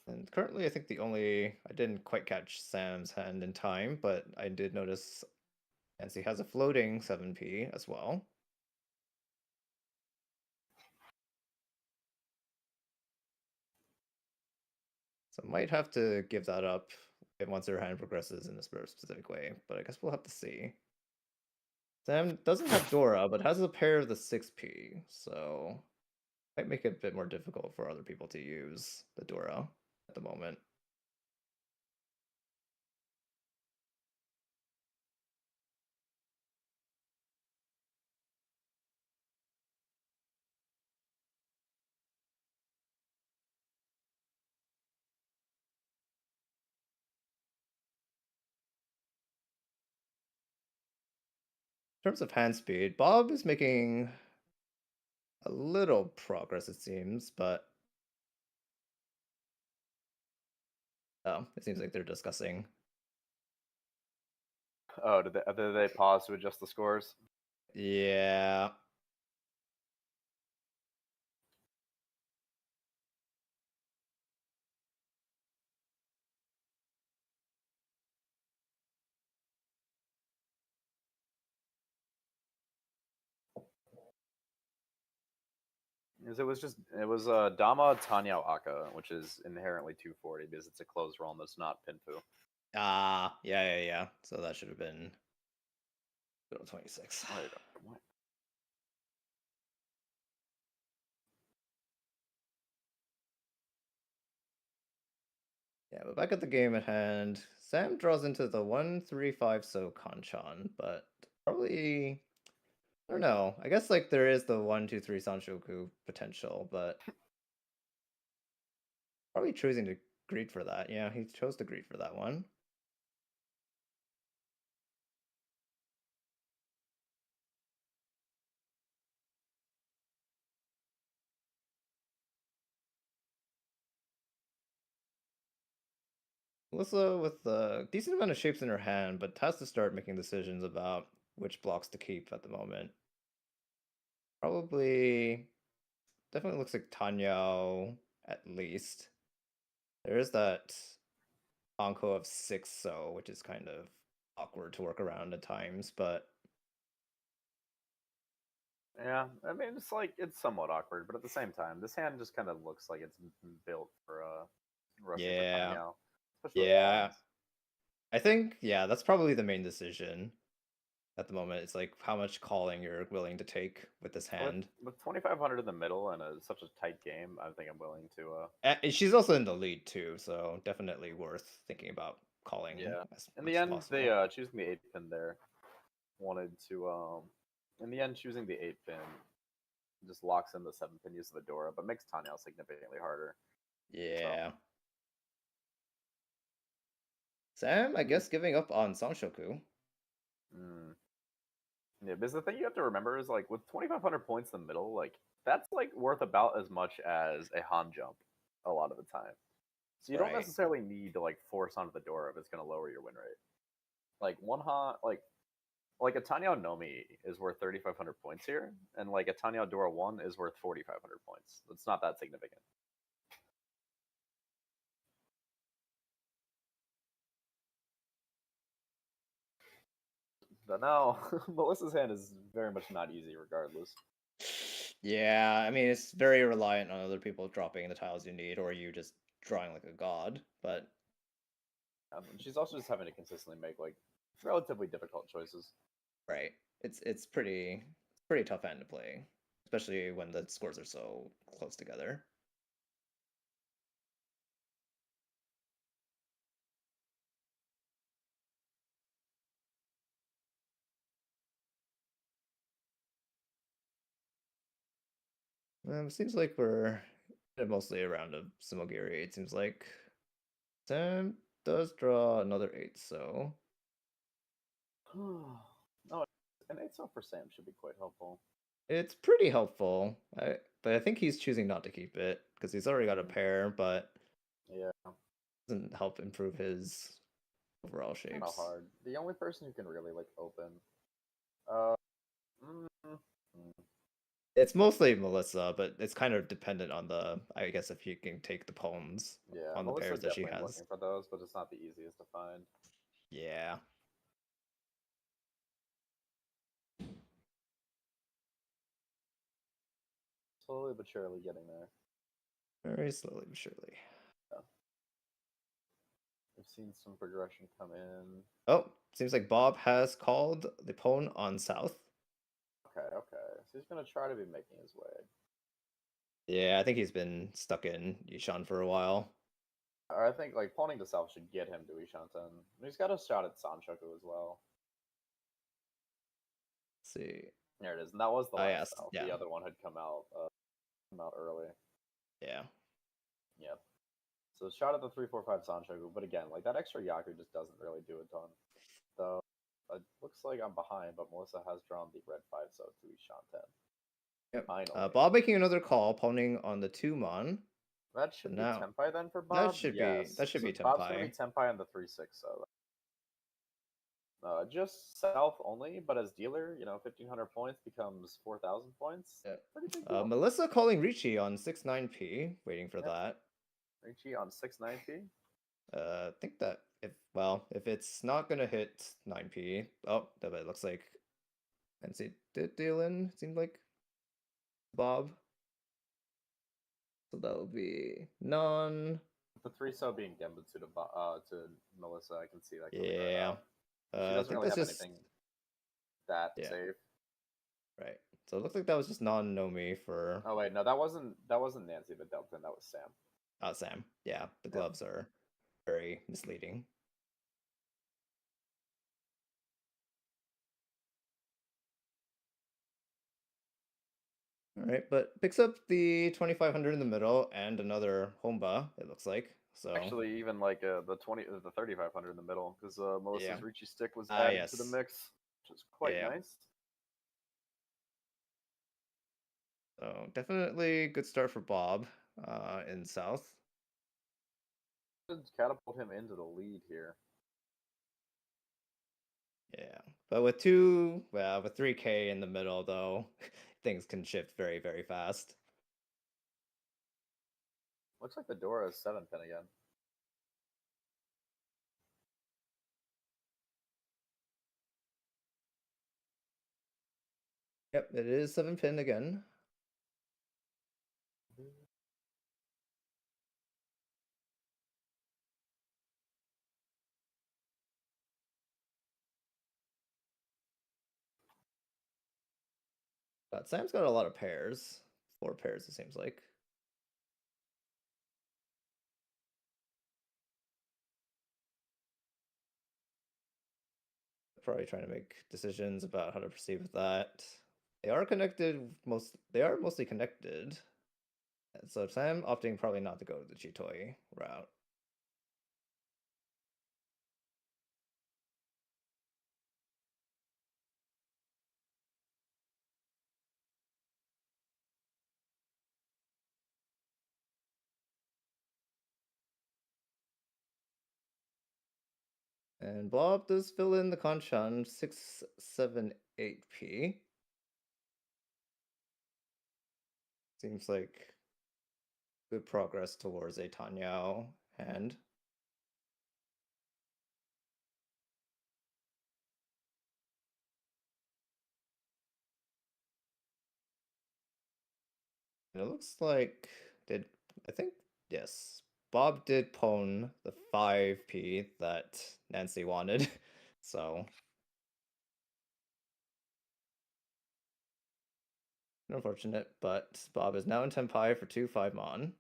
And currently, I think I didn't quite catch Sam's hand in time, but I did notice Nancy has a floating 7p as well. So might have to give that up once her hand progresses in a specific way, but I guess we'll have to see. Sam doesn't have Dora, but has a pair of the 6P, so might make it a bit more difficult for other people to use the Dora at the moment. In terms of hand speed, Bob is making a little progress, it seems, but oh, it seems like they're discussing. Oh, did they pause to adjust the scores? Yeah. Because it was Dama Tanyao Aka, which is inherently 240 because it's a closed realm that's not Pinfu. Ah, yeah. So that should have been 26. Wait, what? Yeah, but back at the game at hand, Sam draws into the 1-3-5 so Kanchan, but probably I don't know. I guess like there is the 1-2-3 Sanshoku potential, but probably choosing to greet for that. Yeah, he chose to greet for that one. Melissa with a decent amount of shapes in her hand, but has to start making decisions about which blocks to keep at the moment. Probably, definitely looks like Tanyao at least. There is that Anko of 6 so, which is kind of awkward to work around at times, but Yeah, I mean it's somewhat awkward, but at the same time, this hand just kind of looks like it's built for rushing for yeah, Tanyao, especially with yeah. pawns. I think, yeah, that's probably the main decision at the moment. It's like how much calling you're willing to take with this hand. With 2500 in the middle and such a tight game, I think I'm willing to. She's also in the lead too, so definitely worth thinking about calling Yeah. as In the much as end, they possible. choosing the 8 pin there wanted to. In the end, choosing the 8 pin just locks in the 7 pin use of Adora, but makes Tanyao significantly harder. So Yeah. Sam, I guess giving up on Sanshoku. mm, yeah, because the thing you have to remember is like with 2500 points in the middle, like that's like worth about as much as a Han jump a lot of the time. So you don't Right. necessarily need to like force onto the door if it's going to lower your win rate. Like one Han, like a Tanya Nomi is worth 3,500 points here, and like a Tanya Dora 1 is worth 4,500 points. It's not that significant. But now, Melissa's hand is very much not easy regardless. Yeah, I mean, it's very reliant on other people dropping the tiles you need, or you just drawing like a god, but She's also just having to consistently make like relatively difficult choices. right. It's pretty tough hand to play, especially when the scores are so close together. Seems like we're mostly around a Simogiri. It seems like Sam does draw another 8, so No, an 8 for Sam should be quite helpful. it's pretty helpful. But I think he's choosing not to keep it because he's already got a pair, but Yeah, doesn't help improve his overall kind of shapes. hard. The only person who can really like open. Uh, mm, mm, It's mostly Melissa, but it's kind of dependent on the, I guess, if you can take the poems yeah, on the Melissa's pairs that she definitely has. looking for those, but it's not the easiest to find. Yeah. Slowly but surely getting there. Very slowly but surely. Yeah. We've seen some progression come in. Oh, seems like Bob has called the pawn on south. Okay, okay. So he's gonna try to be making his way. Yeah, I think he's been stuck in Yishan for a while. Or I think like pawning to south should get him to Ishanten. He's got a shot at Sanchoku as well. Let's see. There it is, and that was the I last asked, south. yeah, The other one had come out early. yeah. Yep. So shot at the 3-4-5 Sanchoku, but again, like that extra Yaku just doesn't really do a ton. Though it looks like I'm behind, but Melissa has drawn the red 5 so to Ishanten. Yep. Finally. Bob making another call, pawning on the 2-mon. That So should be now Tenpai then for that Bob? should be Yes. So Bob's gonna be Tenpai. Tenpai on the 3-6, so just south only, but as dealer, 1,500 points becomes 4,000 points. Yeah. Pretty big deal. Melissa calling Ricci on 6-9p, waiting for Yep. that. Richie on 6-9p. I think that if it's not gonna hit 9p, oh, that it looks like NC did deal in. Seemed like Bob. So that will be none. The 3 so being Genbutsu to Melissa, I can see that coming right Yeah. out. She I doesn't think really that's have just anything that yeah, safe. right. So it looks like that was just non-Nomi for Oh wait, no, that wasn't Nancy that dealt in. That was Sam. Sam. Yeah, the Yep. gloves are very misleading. All right, but picks up the 2,500 in the middle and another Homba, it looks like. So Actually, even like the 3,500 in the middle, because Melissa's yeah. Ricci stick was added to the Yes. mix, which is quite Yeah. nice. So definitely good start for Bob in South. Should catapult him into the lead here. Yeah. But with 3K in the middle though, things can shift very, very fast. Looks like the Dora is 7-pin again. Yep, it is 7-pin again. But Sam's got a lot of pairs. 4 pairs, it seems like. Probably trying to make decisions about how to proceed with that. They are connected they are mostly connected. So Sam opting probably not to go the Chitoi route. And Bob does fill in the Kanchan 678p. Seems like good progress towards a Tanyao hand. And it looks like I think yes, Bob did pawn the 5p that Nancy wanted. So unfortunate, but Bob is now in Tenpai for 2-5-mon.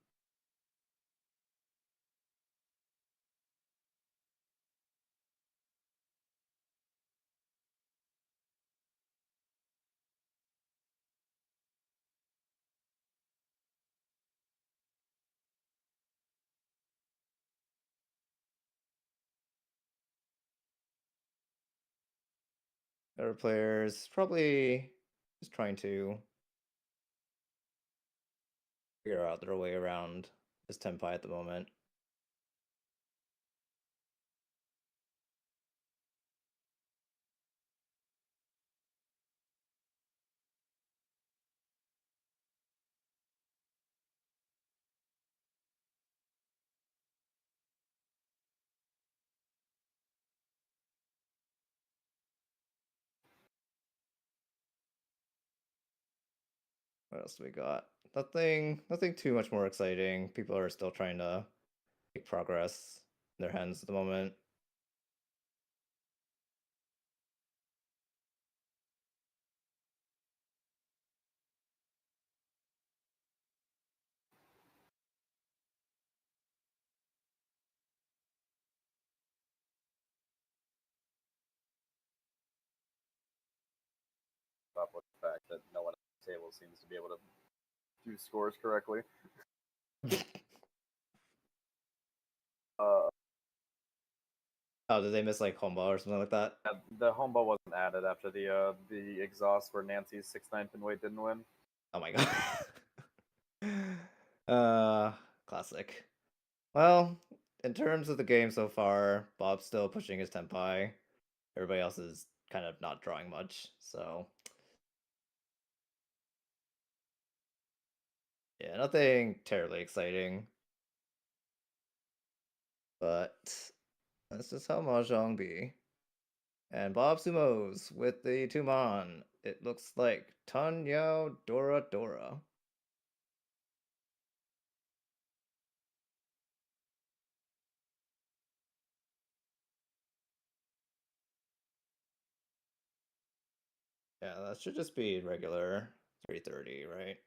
Other players probably just trying to figure out their way around this Tenpai at the moment. What else do we got? Nothing too much more exciting. People are still trying to make progress. in their hands at the moment. Up with the fact that no one at the table seems to be able to do scores correctly. Oh, did they miss like home ball or something like that? Yeah, the home ball wasn't added after the exhaust where Nancy's 6-9 pin weight didn't win. Oh my god. Classic. Well, in terms of the game so far, Bob's still pushing his tempai. Everybody else is kind of not drawing much, so yeah, nothing terribly exciting. But that's just how Mahjong be. And Bob Sumos with the Tuman. It looks like Tan Yao Dora Dora. Yeah, that should just be regular 330, right?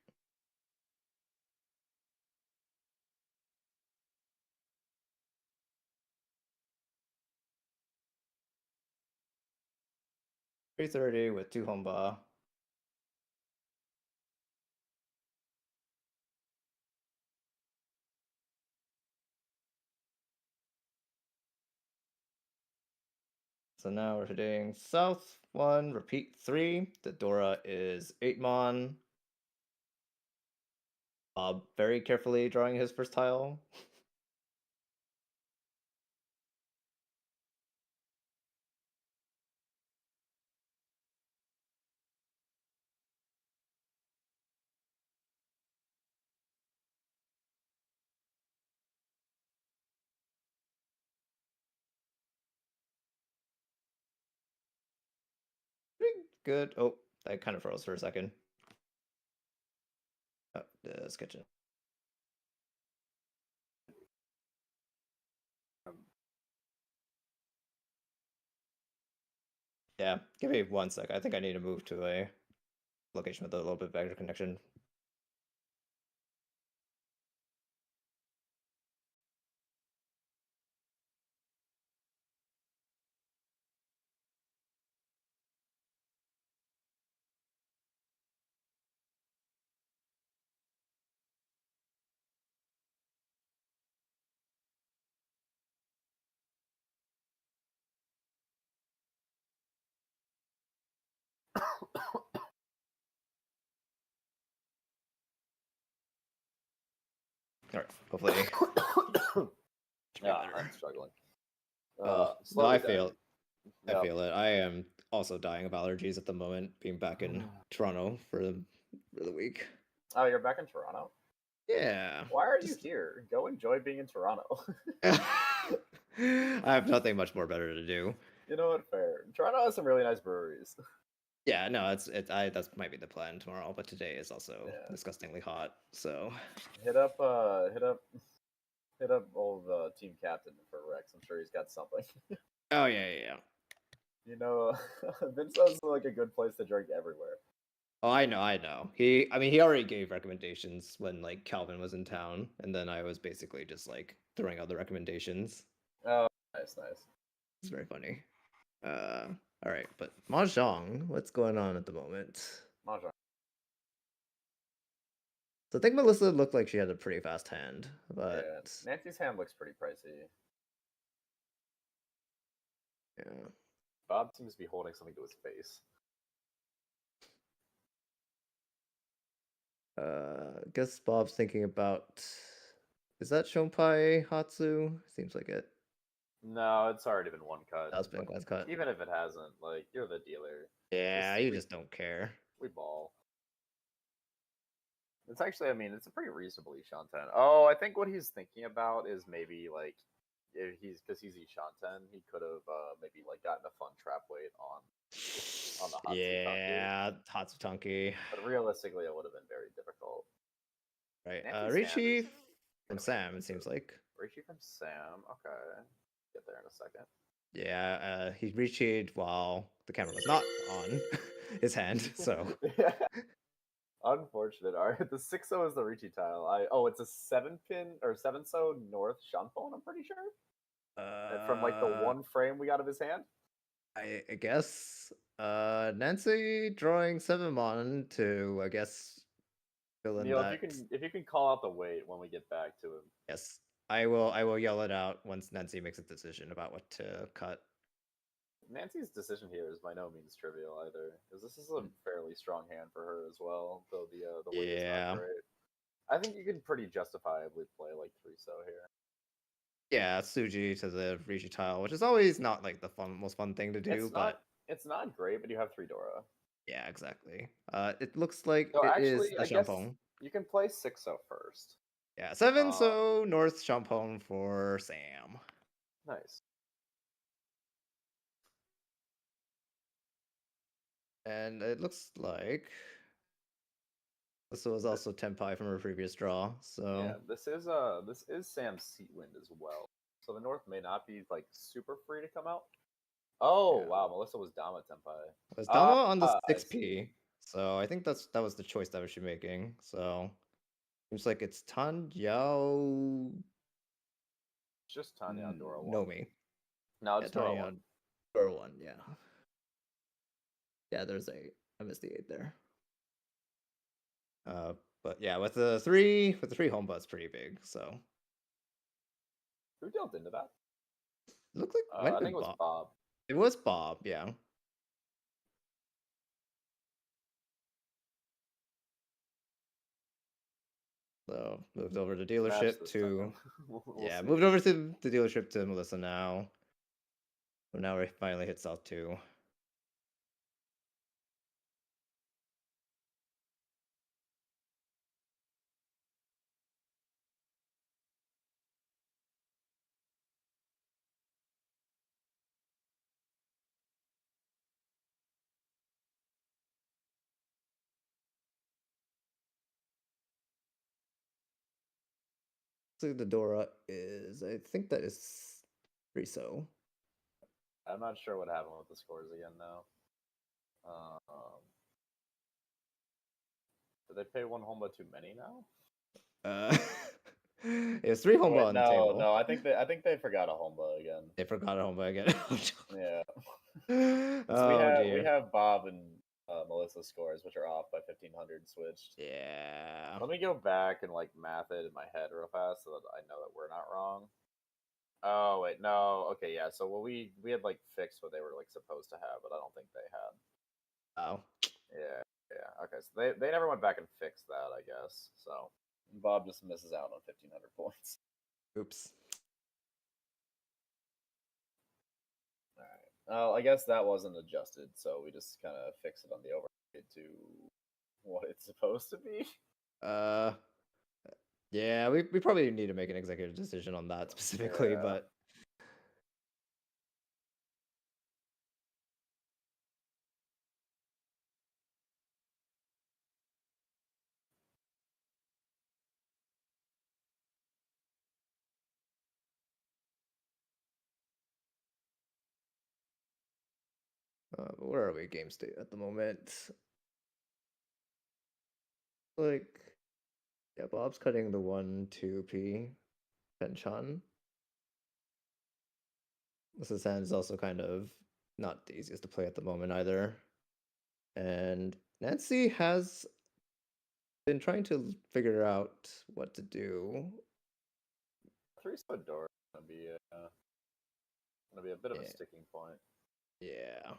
$330 with 2 Homba. So now we're hitting south 1, repeat 3. The Dora is 8 mon. Bob very carefully drawing his first tile. Good. Oh, that kind of froze for a second. Oh, the sketching. Yeah, give me 1 sec. I think I need to move to a location with a little bit better connection. All right, hopefully. Yeah, I'm struggling. No, Slowly I dying. feel I Yep. feel it. I am also dying of allergies at the moment, being back in Toronto for the week. Oh, you're back in Toronto? Yeah. Why are you here? Go enjoy being in Toronto. I have nothing much more better to do. You know what? Fair. Toronto has some really nice breweries. Yeah, no, that might be the plan tomorrow, but today is also Yeah. disgustingly hot. So Hit up old team captain for Rex. I'm sure he's got something. oh yeah. You know, Vince sounds like a good place to drink everywhere. Oh, I know. He already gave recommendations when like Calvin was in town, and then I was basically just like throwing out the recommendations. Oh, nice. It's very funny. All right, but Mahjong, what's going on at the moment? Mahjong. So I think Melissa looked like she had a pretty fast hand, Yeah, but Nancy's hand looks pretty pricey. yeah. Bob seems to be holding something to his face. I guess Bob's thinking about, is that Shonpai Hatsu? Seems like it. No, it's already been one cut. That's been one cut. Even if it hasn't, like you're the dealer. Yeah, you just don't care. We ball. It's actually, I mean, it's a pretty reasonable Ishanten. Oh, I think what he's thinking about is maybe like if because he's Ishanten, he could have maybe like gotten a fun trap weight on the Hatsutanki. Yeah, Hatsutanki. But realistically, it would have been very difficult. Right. Nancy's hand Richie is from really Sam, it expensive. seems like. Richie from Sam. Okay. Get there in a second. Yeah, he reached while the camera was not on his hand, so Yeah. Unfortunate. All right, the 6-0 is the Ricci tile. It's a 7-pin or 7-so north Shanphone, I'm pretty sure. From like the one frame we got of his hand. I guess Nancy drawing 7-mon to, I guess, fill in Neil, that. if you can call out the weight when we get back to him. Yes, I will yell it out once Nancy makes a decision about what to cut. Nancy's decision here is by no means trivial either, because this is a fairly strong hand for her as well. Though the weight is not great. I think you can pretty justifiably play like 3-so here. Yeah, Suji to the Ricci tile, which is always not like the most fun thing to do, it's not great, but you have 3 Dora. Yeah, exactly. It looks like so it actually, is the I guess Champong. you can play 6-so first. Yeah, 7-so North Champong for Sam. Nice. And it looks like this was also Tenpai from her previous draw. So yeah, this is Sam's seat wind as well. So the North may not be like super free to come out. Oh yeah. wow, Melissa was Dama Tenpai. It was Dama on the I 6P. see. So I think that was the choice that she making. So seems like it's Tan Yao. It's just Tanya on Dora 1. Nomi. No, it's Dora Tanya 1. Dora 1, yeah. Yeah, there's 8. I missed the 8 there. But yeah, with the 3 home butts pretty big, so Who dealt into that? it looked like I think it was Bob. It was Bob, yeah. So moved over to dealership to we'll moved over to the dealership to Melissa now. So now we finally hit South 2. So the Dora is, I think that is 3-so. I'm not sure what happened with the scores again now. Did they pay 1 homba too many now? It's 3 homba on the table. No, I think they forgot a homba again. They forgot a homba again. Yeah. Dear. We have Bob and Melissa's scores, which are off by 1,500 switched. Yeah. Let me go back and like math it in my head real fast so that I know that we're not wrong. Oh wait, no. Okay, yeah. So we had like fixed what they were like supposed to have, but I don't think they had. Oh. Yeah. Okay, so they never went back and fixed that, I guess. So Bob just misses out on 1,500 points. Oops. All right. Oh, I guess that wasn't adjusted, so we just kind of fix it on the override to what it's supposed to be. Yeah, we probably need to make an executive decision on that specifically, Yeah. but where are we game state at the moment? Like, yeah, Bob's cutting the 1-2P Penchan. This hand is also kind of not the easiest to play at the moment either. And Nancy has been trying to figure out what to do. 3-so door gonna be a bit of a sticking point. Yeah.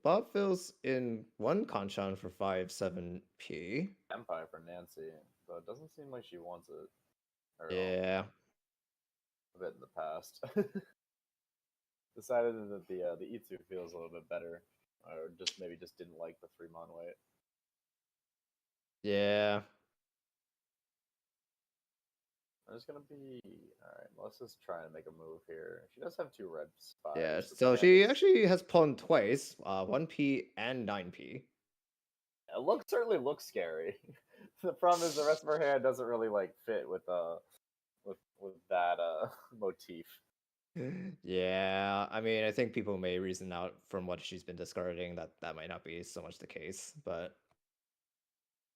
Bob fills in 1 Kanchan for 5-7P. Empire for Nancy, but it doesn't seem like she wants it. Yeah. A bit in the past. Decided that the Itsu feels a little bit better, or just didn't like the 3-mon weight. Yeah. There's gonna be alright. Melissa's trying to make a move here. She does have 2 red spies. Yeah, so she actually has pawned twice, 1P and 9P. It certainly looks scary. The problem is the rest of her hair doesn't really like fit with that motif. Yeah, I mean, I think people may reason out from what she's been discarding that that might not be so much the case, but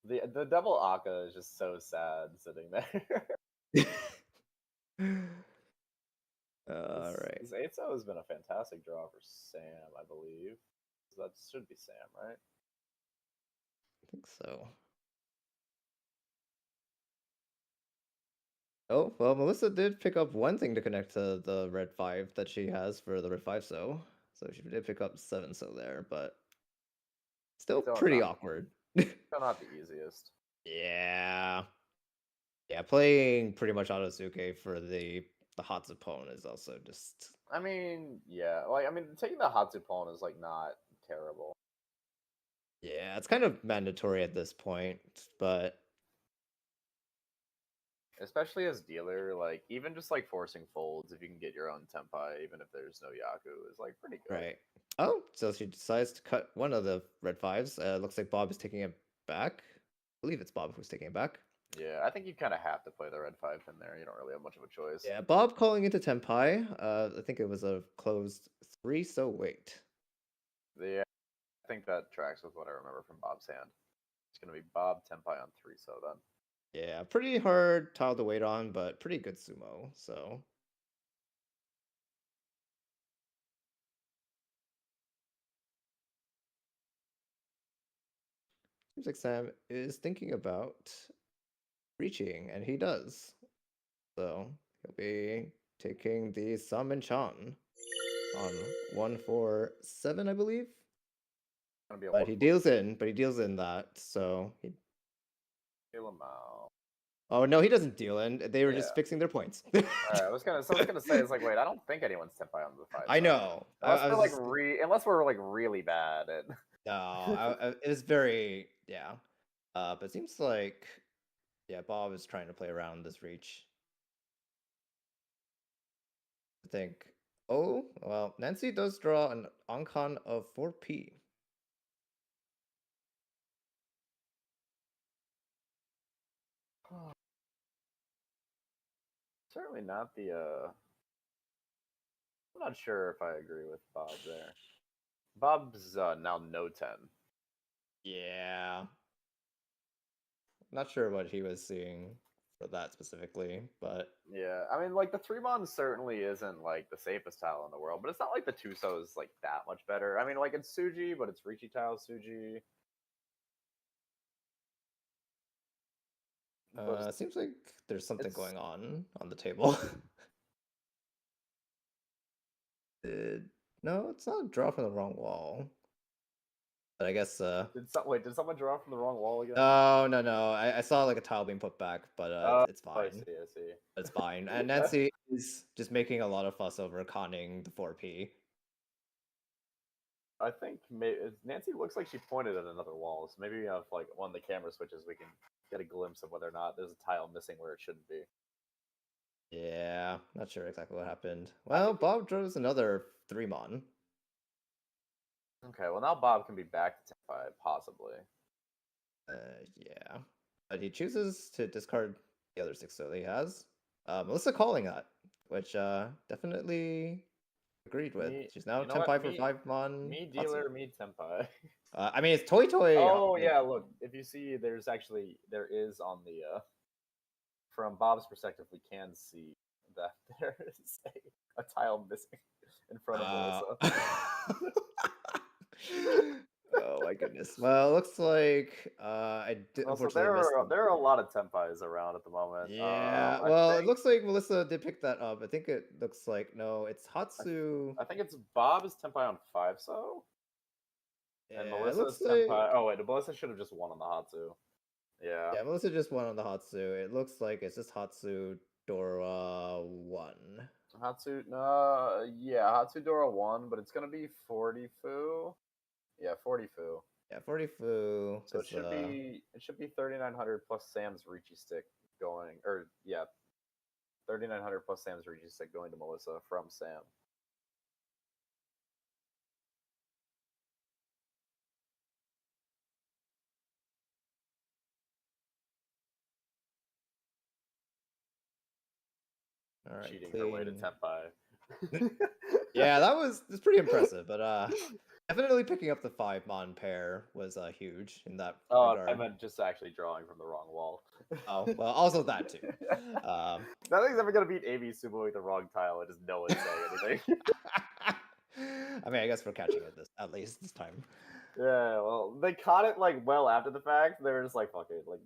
The double Akka is just so sad sitting there. all right, This Eitzo has been a fantastic draw for Sam, I believe. That should be Sam, right? I think so. Oh, well, Melissa did pick up one thing to connect to the red 5 that she has for the red 5 so she did pick up 7 there, but still Eitzo pretty not awkward. Eitzo not the easiest. Yeah. Yeah, playing pretty much Autosuke for the Hatsupon is also just I mean, yeah, like I mean, taking the Hatsupon is like not terrible. yeah, it's kind of mandatory at this point, but Especially as dealer, like even just like forcing folds if you can get your own tempai, even if there's no Yaku, is like pretty good. right. Oh, so she decides to cut one of the red 5s. Looks like Bob is taking it back. I believe it's Bob who's taking it back. Yeah, I think you kind of have to play the red 5 in there. You don't really have much of a choice. Yeah, Bob calling into Tenpai. I think it was a closed 3, so wait. Yeah, I think that tracks with what I remember from Bob's hand. It's gonna be Bob tempai on 3, so then. Yeah, pretty hard tile to wait on, but pretty good sumo, so. Seems like Sam is thinking about reaching, and he does. So he'll be taking the Summon Chan on 147, I believe. Gonna be a But one he deals in that, so he. Lamau. Oh no, he doesn't deal in. They were just Yeah. fixing their points. I was gonna say, it's like, wait, I don't think anyone's tempai on the 5 I side. know. Unless I we're was like just unless we're like really bad at. no. It was very yeah. But it seems like yeah, Bob is trying to play around this reach. I think. Oh well, Nancy does draw an Oncon of 4P. Certainly not the. I'm not sure if I agree with Bob there. Bob's now no 10. Yeah. Not sure what he was seeing for that specifically, but Yeah, I mean, like the 3-mon certainly isn't like the safest tile in the world, but it's not like the Tuso is like that much better. I mean, like it's Suji, but it's Richi tile Suji. But seems like there's something it's going on the table. No, it's not a draw from the wrong wall. But I guess did someone draw from the wrong wall again? no. I saw like a tile being put back, but it's I fine. see, I see. It's fine. And Nancy is just making a lot of fuss over conning the 4P. I think Nancy looks like she pointed at another wall, so maybe if like one of the camera switches, we can get a glimpse of whether or not there's a tile missing where it shouldn't be. Yeah, not sure exactly what happened. I Well, think Bob draws another 3-mon. Okay, well now Bob can be back to 10-5, possibly. Yeah. But he chooses to discard the other 6 that he has. Melissa calling that, which definitely agreed with. Me, She's now you know what? 10-5 for 5-mon Me Hatsu. dealer, me Tenpai. I mean, it's Toy Toy. Oh yeah, look. If you see, there is on the from Bob's perspective, we can see that there is a tile missing in front of Melissa. Oh my goodness. Well, it looks like I did Also, unfortunately missed the. there are a lot of Tenpais around at the moment. Yeah, I well, it think looks like Melissa did pick that up. I think it looks like no, it's Hatsu. I think it's Bob's Tenpai on 5 so, and Yeah, it looks Melissa's like Tenpai. Oh wait, Melissa should have just won on the Hatsu. Yeah. yeah, Melissa just won on the Hatsu. It looks like it's just Hatsu Dora 1. Hatsu, no, yeah, Hatsudora 1, but it's gonna be 40 fu. Yeah, 40 fu. Yeah, 40 Fu. So it should be 3900 plus Sam's Ricci stick going, or yeah, 3900 plus Sam's Ricci stick going to Melissa from Sam. All right, cheating her way to clean. Tenpai. Yeah, that's pretty impressive, but definitely picking up the 5-mon pair was huge in that Oh, I regard. meant just actually drawing from the wrong wall. Oh, well, also that too. Nothing's ever gonna beat AB Sumo with the wrong tile and just no one saying anything. I mean, I guess we're catching it at least this time. Yeah, well, they caught it like well after the fact. They were just like, "Fuck it!" Like,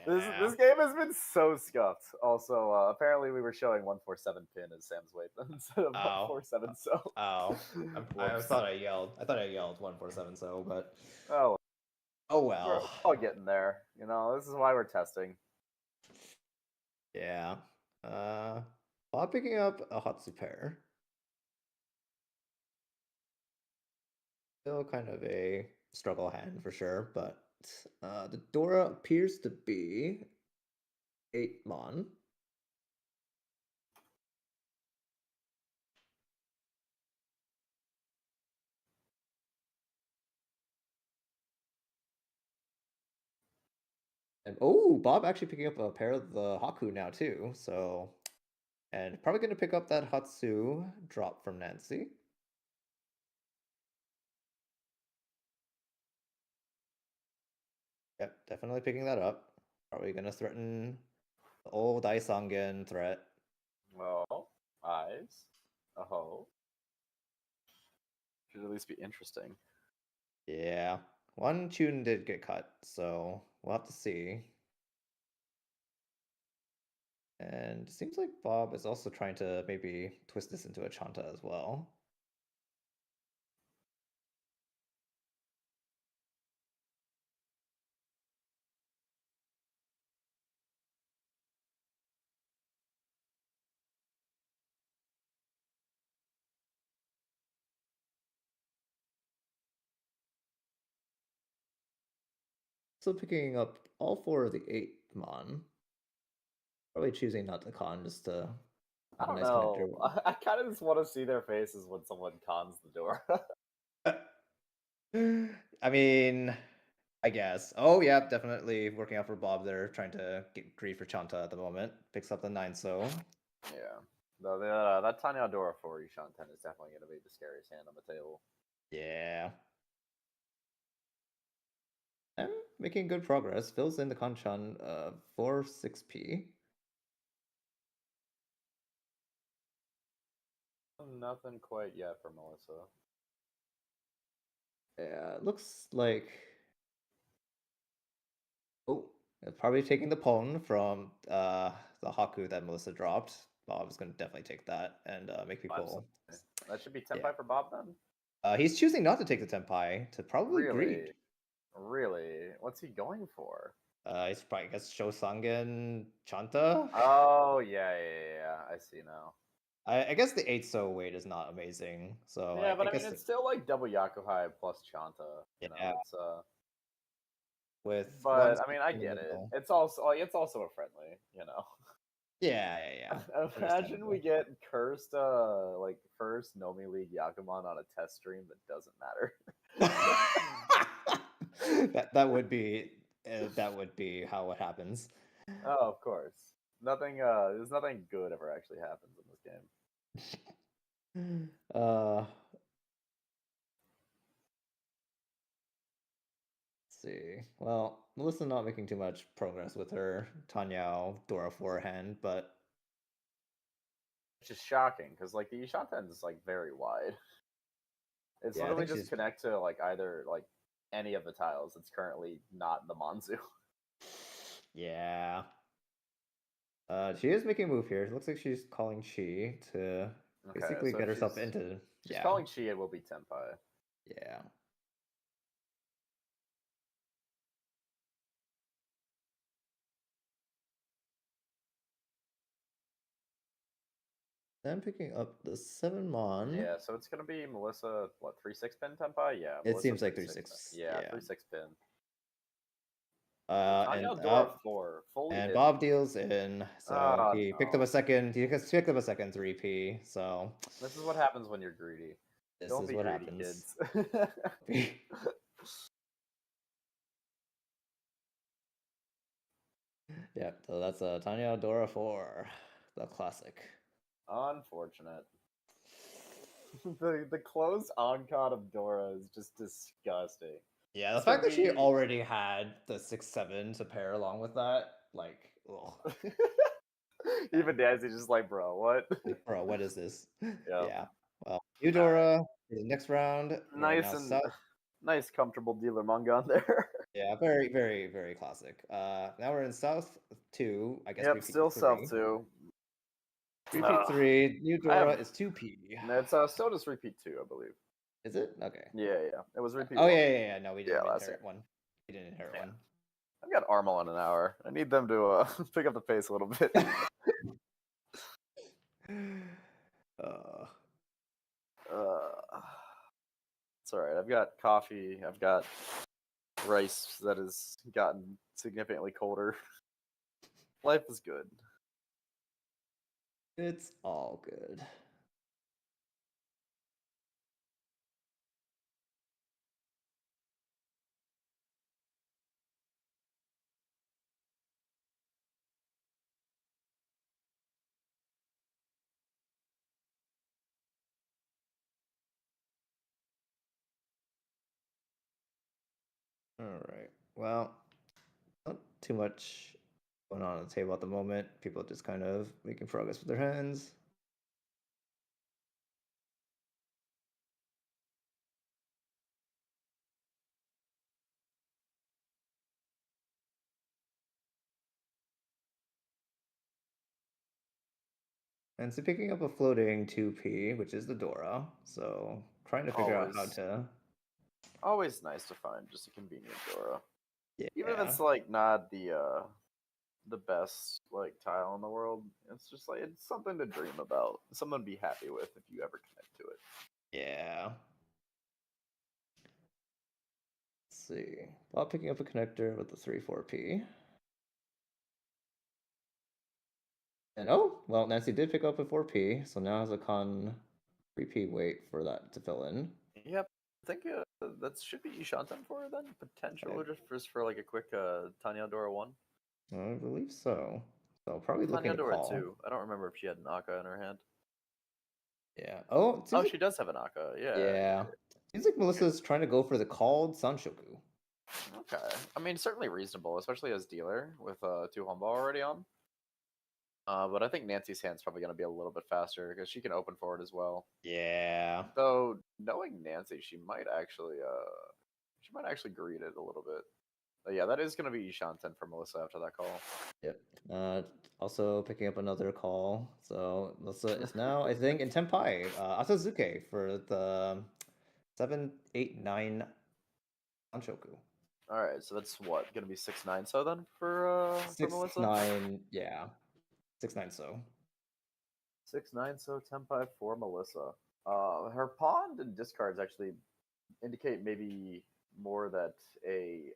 Yeah. this game has been so scuffed. Also, apparently we were showing 147 pin as Sam's weight instead of 147. So, I whoops. thought I yelled. I thought I yelled 147. So, but Oh, oh we're well. all getting there. You know, this is why we're testing. Yeah. While picking up a Hatsu pair. Still kind of a struggle hand for sure, but the Dora appears to be 8-mon. And oh, Bob actually picking up a pair of the Haku now too. So, and probably going to pick up that Hatsu drop from Nancy. Yep, definitely picking that up. Probably going to threaten the old Isangen threat. Well, eyes. Oh. Should at least be interesting. Yeah, one tune did get cut, so we'll have to see. And it seems like Bob is also trying to maybe twist this into a Chanta as well. Still picking up all 4 of the 8-mon. Probably choosing not to con just to I have a don't nice know. connector. I kind of just want to see their faces when someone cons the door. I mean, I guess. Oh, yeah, definitely working out for Bob there, trying to get greed for Chanta at the moment. Picks up the 9-so. Yeah. Though that Tanya Dora for Yushan 10 is definitely going to be the scariest hand on the table. Yeah. I'm making good progress. Fills in the Kanchan for 6p. Nothing quite yet for Melissa. Yeah, it looks like... Oh, it's probably taking the pawn from the Haku that Melissa dropped. Bob's going to definitely take that and make people... That should be Tenpai Yeah. for Bob then? He's choosing not to take the Tenpai to probably greed. Really? What's he going for? He's probably, I guess, Shosangen Chanta? Oh, yeah. I see now. I guess the 8-so weight is not amazing, so Yeah, but I I mean, guess it's still like double Yakuhai plus Chanta. You know, yeah, it's with one But I mean, I in the get it. middle. It's also a friendly. You know. Yeah. Imagine we Understandable. get cursed, like first Nomi League Yakuman on a test stream that doesn't matter. That would be how it happens. Oh, of course. Nothing. There's nothing good ever actually happens in this game. Let's see. Well, Melissa not making too much progress with her Tanyao Dora forehand, but Which is shocking because like the Ishanten is like very wide. It's yeah, I literally think just she's connect to like either like any of the tiles that's currently not the Manzu. yeah. She is making a move here. It looks like she's calling Chi to Okay, basically so get if herself she's into calling Chi, it will be Tenpai. Yeah. Then picking up the 7-mon. Yeah, so it's gonna be Melissa. What 3/6 pin Tenpai? Yeah, It Melissa seems like 3/6 pin. 3-6. Yeah, Yeah. 3/6 pin. And Tanya Dora 4 fully and hidden. Bob deals in, so he picked up No. a second. He picked up a second 3p. So This is what happens when you're greedy. this Don't is be what greedy, happens. kids. Yeah, so that's a Tanya Dora 4. the classic. Unfortunate. the closed on-card of Dora is just disgusting. Yeah, the This could fact that she be- already had the 6/7 to pair along with that, like, ugh. Even Nancy's just like, bro, what? Like, bro, what is this? Yep. Yeah. Well, Eudora for the next round. We're Nice now and south. nice, comfortable dealer manga on there. Yeah, very, very, very classic. Now we're in South 2, I guess. Yep, Repeat still 3. South 2. Repeat 3. Eudora is 2P. It's still just repeat 2, I believe. Is it? Okay. Yeah. It was repeat Oh, 1. yeah. No, we didn't last inherit year. one. We didn't inherit one. I've got Armel in an hour. I need them to pick up the pace a little bit. It's alright. I've got coffee. I've got rice that has gotten significantly colder. Life is good. It's all good. All right. Well, not too much going on the table at the moment. People just kind of making progress with their hands. And so picking up a floating 2P, which is the Dora. So trying to figure out how to. Always nice to find just a convenient Dora. Yeah. Even if it's like not the best like tile in the world, it's just like it's something to dream about. Something to be happy with if you ever connect to it. Yeah. Let's see. While picking up a connector with the 3-4P. And oh, well, Nancy did pick up a 4P, so now has a con 3P wait for that to fill in. Yep. I think that should be Ishanten for her then? Potential Okay. just for like a quick Tanya Dora 1? I believe so. So probably looking Tanya to Dora call. 2. I don't remember if she had an Aka in her hand. Yeah. Oh, it seems like, she does have an Aka. yeah. Seems like Melissa's trying to go for the called Sanshoku. Okay. I mean, certainly reasonable, especially as dealer with 2 Humble already on. But I think Nancy's hand's probably going to be a little bit faster because she can open forward as well. Yeah. Though knowing Nancy, she might actually greet it a little bit. But yeah, that is going to be Ishanten for Melissa after that call. Yep. Also picking up another call. So Melissa is now, I think, in Tenpai. Asazuke for the 7, 8, 9 Sanshoku. All right, so that's what going to be 6-9 so then for 6, Melissa. 9, yeah, 6, 9 so. 6-9 so Tenpai for Melissa. Her pawn and discards actually indicate maybe more that a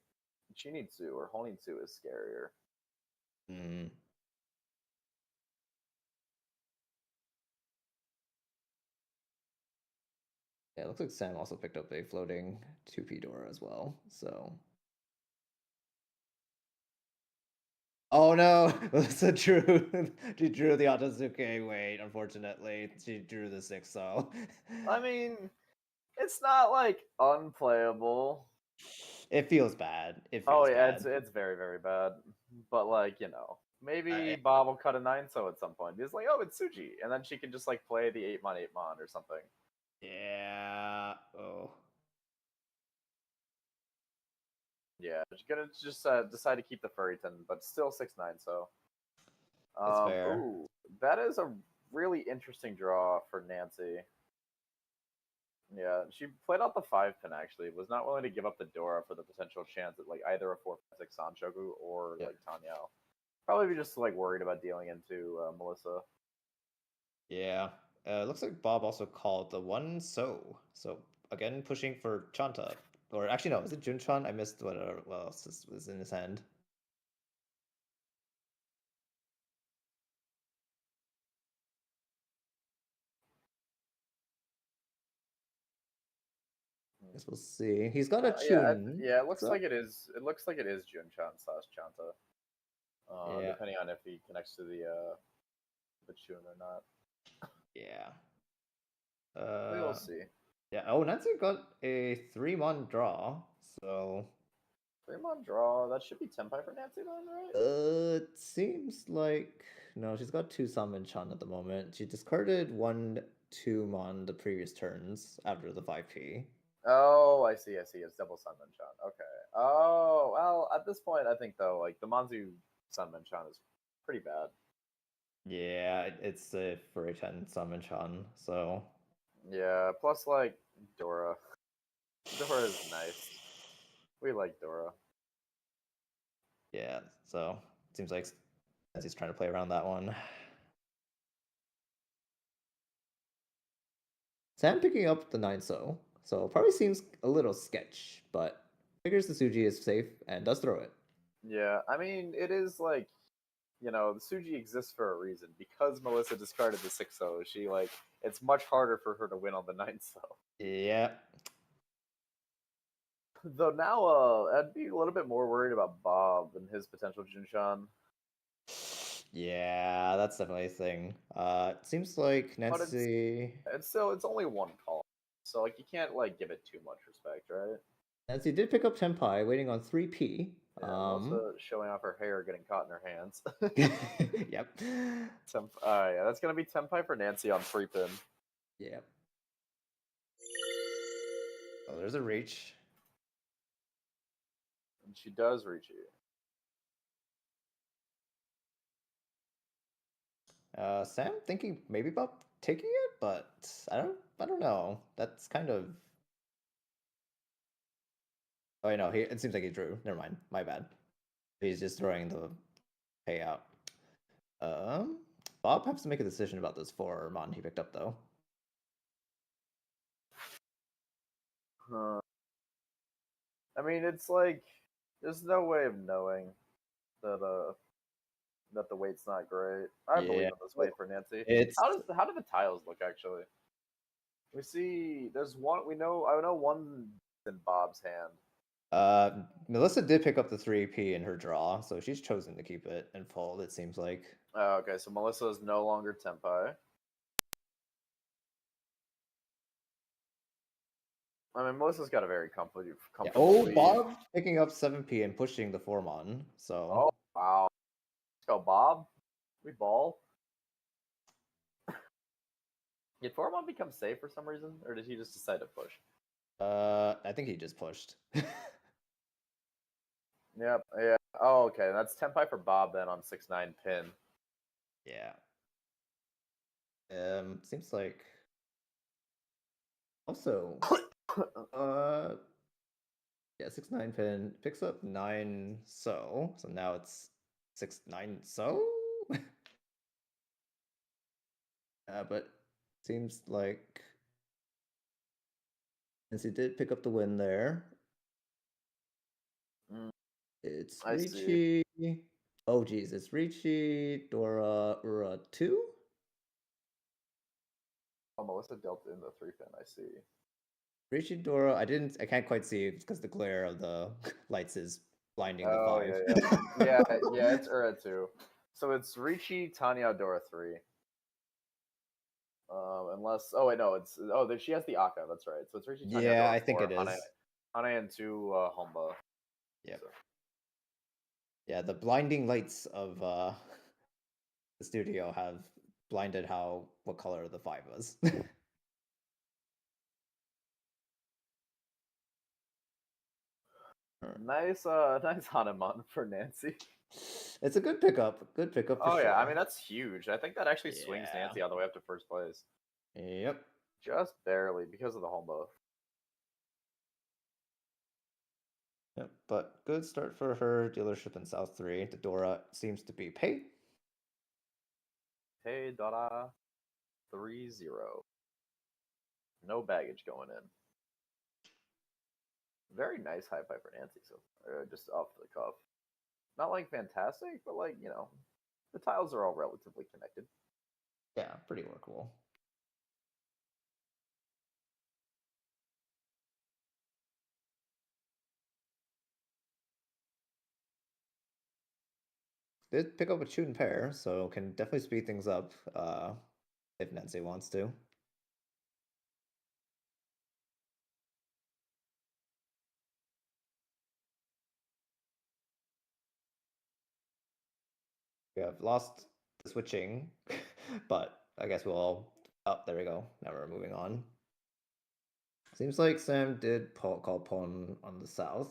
Chinitsu or Honitsu is scarier. Mm. Yeah, it looks like Sam also picked up a floating 2P Dora as well, so. Oh no! Melissa drew, she drew the Atazuke wait, unfortunately. She drew the 6, so. I mean, it's not like unplayable. It feels bad. It Oh feels yeah, bad. it's very very bad. But like maybe Bob will cut a 9-so at some point. He's like, oh, it's Suji, and then she can just like play the 8-mon 8-mon or something. Yeah. Oh. Yeah, she's gonna just decide to keep the Furryton, but still 6-9. So That's fair. ooh, that is a really interesting draw for Nancy. Yeah, she played out the 5-pin actually. Was not willing to give up the Dora for the potential chance at like either a 4-6 Sanshoku or like Tanyao. Probably just like worried about dealing into Melissa. Yeah. Looks like Bob also called the 1 so. So again, pushing for Chanta. Or actually, no, is it Junchan? I missed what else was in his hand. Guess we'll see. He's got a Chun. Yeah, it looks like it is. It looks like it is Junchan / Chanta. Yeah. Depending on if he connects to the the tune or not. Yeah. We will see. Yeah. Oh, Nancy got a 3-mon draw, so 3-mon draw. That should be Tenpai for Nancy then, right? it seems like no, she's got 2 summon Chan at the moment. She discarded 1 2-mon the previous turns after the 5p. Oh, I see. It's double Sunman Chan. Okay. Oh, well, at this point, I think though, like the Manzu Sunman Chan is pretty bad. Yeah, it's a for a 10 summon Chan, so Yeah. Plus, like Dora. Dora is nice. We like Dora. yeah, so it seems like Nancy's trying to play around that one. Sam picking up the 9 so probably seems a little sketch, but figures the Suji is safe and does throw it. Yeah. I mean, it is like the Suji exists for a reason because Melissa discarded the 6-0. She like it's much harder for her to win on the 9-0. Yeah. Though now, I'd be a little bit more worried about Bob and his potential Junshan. Yeah, that's definitely a thing. It seems like But Nancy it's only one call, so like you can't like give it too much respect, right? Nancy did pick up Tenpai, waiting on 3p. Yeah, Melissa showing off her hair, getting caught in her hands. Yep. Yeah, that's gonna be Tenpai for Nancy on 3-pin. Yep. Oh, there's a reach. And she does reach you. Sam thinking maybe about taking it, but I don't know. That's kind of. Oh, no, it seems like he drew. Never mind. My bad. He's just throwing the payout. Bob has to make a decision about this 4-mon he picked up though. I mean, it's like there's no way of knowing that that the weight's not great. I believe Yeah, in this weight for Nancy. it's How do the tiles look actually? We see there's one I know one in Bob's hand. Melissa did pick up the 3p in her draw, so she's chosen to keep it and fold, it seems like. Oh, okay, so Melissa is no longer Tenpai. I mean, Melissa's got a very comfortable Yeah. Oh, lead. Bob picking up 7p and pushing the 4-mon, so. Oh, wow. Let's go, Bob. We ball. Did Formon become safe for some reason, or did he just decide to push? I think he just pushed. Yep, yeah. Oh, okay. That's Tenpai for Bob then on 6-9 pin. Yeah. Seems like. Also, yeah, 6-9 pin picks up 9 so now it's 6-9 so. But seems like since he did pick up the win there, it's I see. Ricci. Oh geez, it's Ricci, Dora, Ura 2. Oh, Melissa dealt in the 3 pin. I see. Ricci, Dora. I can't quite see because the glare of the lights is blinding the Oh 5. yeah. It's Ura 2. So it's Ricci, Tanya, Dora 3. Unless wait no, it's she has the Aka. That's right. So it's Ricci, Tanya, Yeah, Dora I think 4, it is. Hane and 2 Homba. Yep. So. Yeah, the blinding lights of the studio have blinded what color the 5 was. Nice, nice Hanuman for Nancy. It's a good pickup. Good pickup for Oh sure. yeah, I mean that's huge. I think that actually swings Yeah. Nancy all the way up to first place. Yep. Just barely because of the home buff. Yep. But good start for her dealership in South 3. The Dora seems to be pay. Hey Dora 3-0. No baggage going in. Very nice high five for Nancy, so just off the cuff. Not like fantastic, but like, the tiles are all relatively connected. Yeah, pretty workable. did pick up a Chun pair, so can definitely speed things up if Nancy wants to. We have lost the switching, but I guess we'll. Oh, there we go. Now we're moving on. Seems like Sam did call pawn on the south.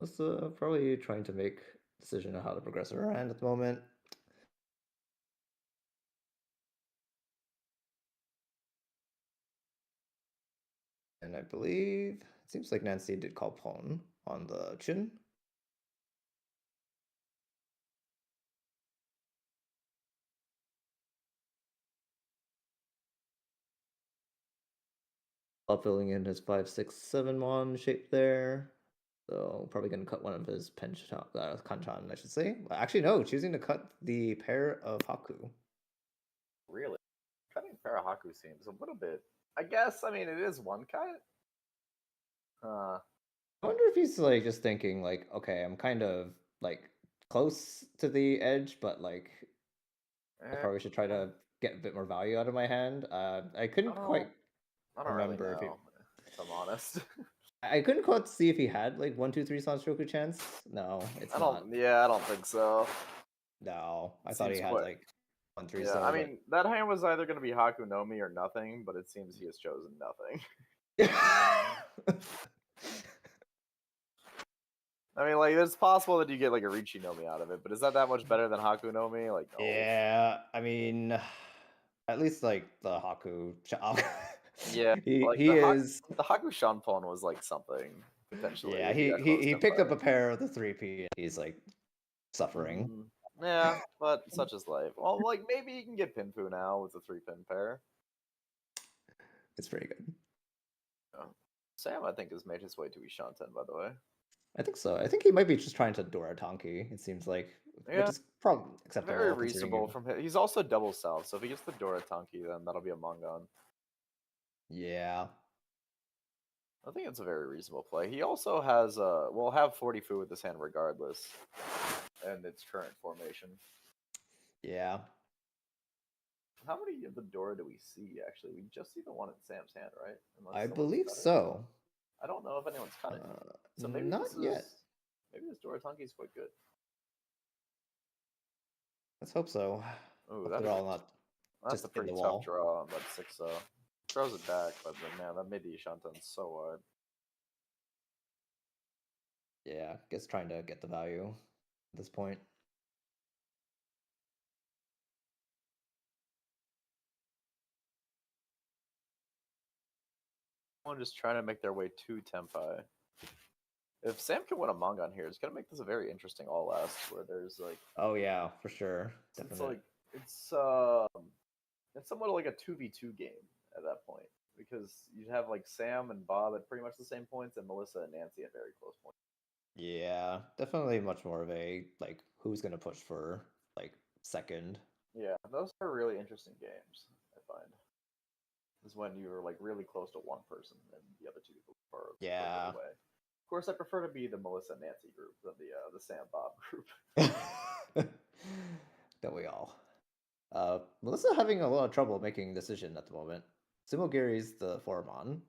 Was probably trying to make a decision on how to progress her hand at the moment. And I believe it seems like Nancy did call pawn on the chin. While filling in his 5-6-7 mon shape there. So probably gonna cut one of his kanchan, I should say. Actually, no, choosing to cut the pair of Haku. Really? Cutting Parahaku seems a little bit. I guess. I mean, it is one cut. I wonder if he's like just thinking like, okay, I'm kind of like close to the edge, but like I probably should try to get a bit more value out of my hand. I couldn't quite I don't really remember if he. know, if I'm honest. I couldn't quite see if he had like 1-2-3 Sanshoku chance. No, it's I not. don't. Yeah, I don't think so. No, I It thought he seems had quite. like 1-3 Yeah, I still, mean that hand was either going to be Haku Nomi or nothing, but it seems he has chosen nothing. but. I mean, like it's possible that you get like a Richi Nomi out of it, but is that much better than Haku Nomi? Like, no. Yeah, I mean, at least like the Haku chop. Yeah, he like he is. the Haku Shanpon was like something potentially Yeah, if he he got he close he to picked up fire. a pair of the 3P. He's like suffering. Yeah, but such is life. Well, like maybe you can get Pinfu now with a 3-pin pair. It's pretty good. Yeah. Sam, I think, has made his way to Ishanten, by the way. I think so. I think he might be just trying to Dora Tonki. It seems like, which Yeah, is probably very acceptable considering reasonable you. from him. He's also double south, so if he gets the Dora Tonki, then that'll be a Mongon. Yeah. I think it's a very reasonable play. He also has will have 40 food with this hand regardless, and its current formation. Yeah. How many of the Dora do we see? Actually, we just see the one in Sam's hand, right? Unless I someone's believe cut it. so. I don't know if anyone's cut it. So maybe Not yet. maybe this Dora Tonki is quite good. Let's hope so. Ooh, Hope that they're is all not that's a just in pretty the tough wall. draw on that 6 throws it back, but man, that mid Shantan's so wide. Yeah, guess trying to get the value at this point. Someone just trying to make their way to Tempai. If Sam can win a Mongon here, it's gonna make this a very interesting all last where there's like Oh yeah, for sure. it's Definitely. like it's somewhat like a 2v2 game at that point. Because you'd have like Sam and Bob at pretty much the same points and Melissa and Nancy at very close points. Yeah, definitely much more of a like who's gonna push for like second. Yeah, those are really interesting games, I find. Is when you're like really close to one person and the other two people are Yeah. away. Of course, I prefer to be the Melissa Nancy group than the Sam Bob group. Don't we all? Melissa having a lot of trouble making a decision at the moment. Gary's the Foreman.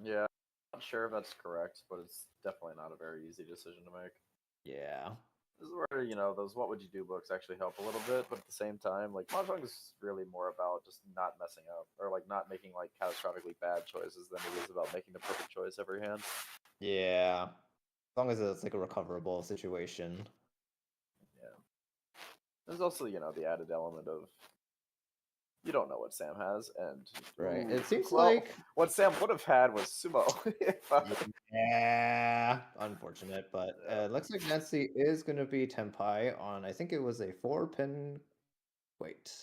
Yeah, not sure if that's correct, but it's definitely not a very easy decision to make. Yeah. This is where those "What Would You Do" books actually help a little bit, but at the same time, like mahjong is really more about just not messing up or like not making like catastrophically bad choices than it is about making the perfect choice every hand. Yeah. As long as it's like a recoverable situation. Yeah. There's also the added element of you don't know what Sam has, and Right. It seems well, like what Sam would have had was sumo. yeah, unfortunate, but Yeah. looks like Nancy is going to be Tenpai on. I think it was a 4-pin. Wait.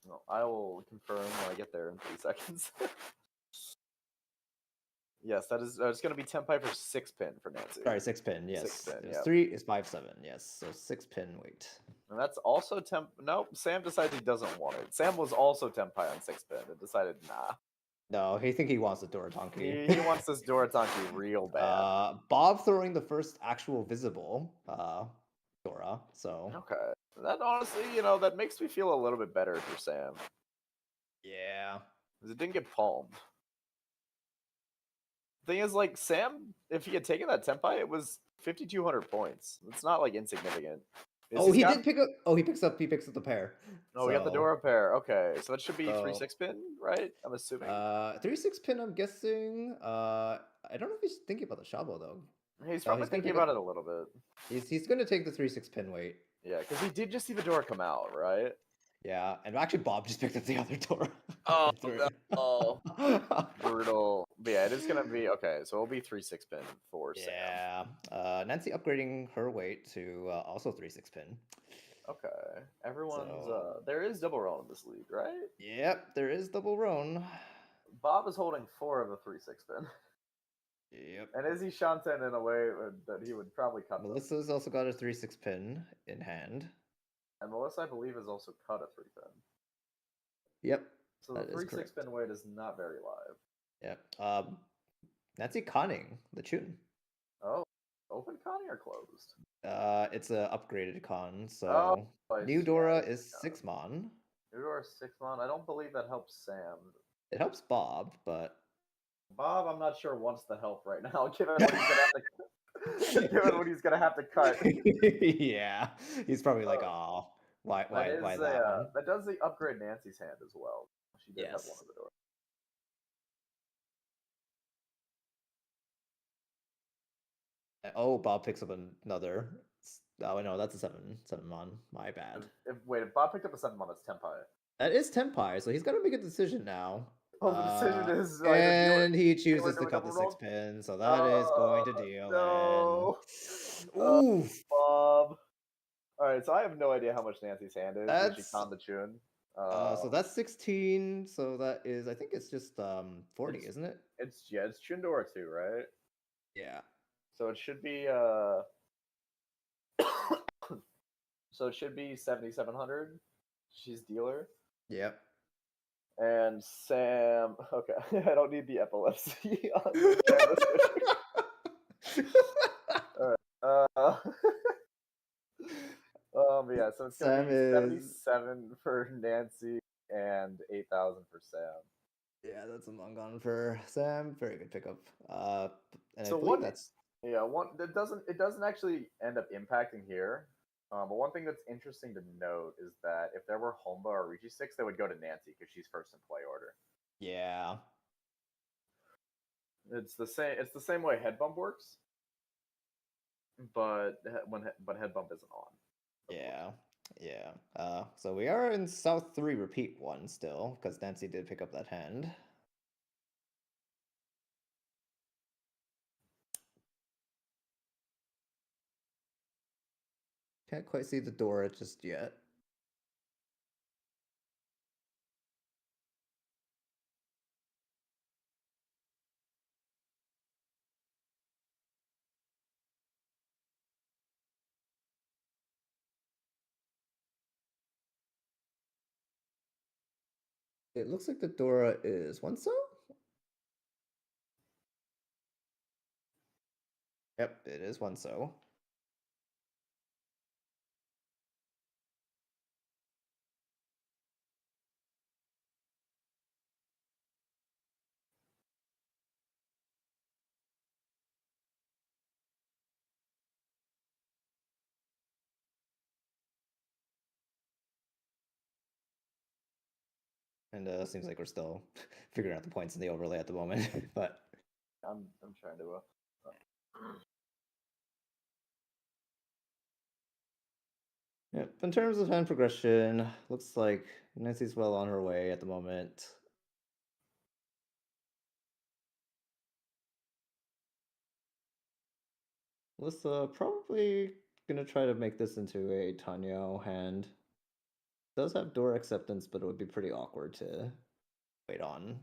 No, I will confirm when I get there in 3 seconds. Yes, that is. It's going to be Tenpai for 6-pin for Nancy. Sorry, 6-pin. Yes, 6-pin. it was Yeah. 3 is 5-7. Yes, so 6-pin. Wait. And that's also Nope. Sam decides he doesn't want it. Sam was also Tenpai on 6-pin and decided nah. No, he think he wants the Dorotonki. He wants this Dorotonki real bad. Bob throwing the first actual visible Dora. So Okay. That honestly, you know, that makes me feel a little bit better for Sam. yeah. 'Cause it didn't get palmed. Thing is, like, Sam, if he had taken that Tenpai, it was 5,200 points. It's not like insignificant. Oh, he did pick up. Oh, he picks up the pair. Oh, we got the So Dora pair. Okay, so that should be so 3-6 pin, right? I'm assuming. 3-6 pin. I'm guessing. I don't know if he's thinking about the Shabo though. He's No, probably he's gonna thinking pick about up. it a little bit. He's gonna take the 3-6 pin weight. Yeah, because he did just see the Dora come out, right? Yeah, and actually Bob just picked up the other Dora. Oh, Three. no. Brutal. But yeah, it is gonna be okay. So it'll be 3-6 pin for Sam. Yeah. Nancy upgrading her weight to also 3-6 pin. Okay. Everyone's So there is double roll in this league, right? yep, there is double Roan. Bob is holding 4 of the 3-6 pin. Yep. And Izzy Shanten in a way that he would probably cut them. Melissa's also got a 3-6 pin in hand. And Melissa, I believe, has also cut a 3 pin. Yep. So the That is 3-6 correct. pin weight is not very live. Yep. Nancy conning the tune. Oh, open conning or closed? It's a upgraded con, Oh, so I new see. Dora is 6 mon. New Dora 6 mon. I don't believe that helps Sam. It helps Bob, but Bob, I'm not sure wants the help right now, given what he's gonna have to given what he's gonna have to cut. yeah, he's probably like, oh, why that one? That does the upgrade Nancy's hand as well. She did have one Yes. of the doors. Oh, Bob picks up another. Oh no, that's a 7 mon. My bad. If Bob picked up a 7 mon, that's Tenpai. That is Tenpai, so he's got to make a decision now. Oh, the decision is either And he deal or chooses do to a cut double the roll. 6 pin, so that is going to deal No. in. Ooh, Bob. All right, so I have no idea how much Nancy's hand is when she that's conned the tune. so that's 16. So that is, I think it's just 40, isn't it? It's Chundora too, right? Yeah. So it should be so it should be 7,700. She's dealer. Yep. And Sam, okay, I don't need the epilepsy on the camera switcher. Uh, yeah, so it's gonna Sam be is 77 for Nancy and 8,000 for Sam. yeah, that's a Mongon for Sam. Very good pickup. And So I believe one, that's yeah, one that doesn't actually end up impacting here. But one thing that's interesting to note is that if there were Homba or Ricci sticks, they would go to Nancy because she's first in play order. yeah. It's the same. It's the same way head bump works, but head bump isn't on. Yeah. Yeah. So we are in South 3 repeat 1 still, because Nancy did pick up that hand. Can't quite see the Dora just yet. It looks like the Dora is one so? Yep, it is one so. And seems like we're still figuring out the points in the overlay at the moment, but I'm trying to. yeah, in terms of hand progression, looks like Nancy's well on her way at the moment. Alyssa probably gonna try to make this into a Tanyo hand. Does have door acceptance, but it would be pretty awkward to wait on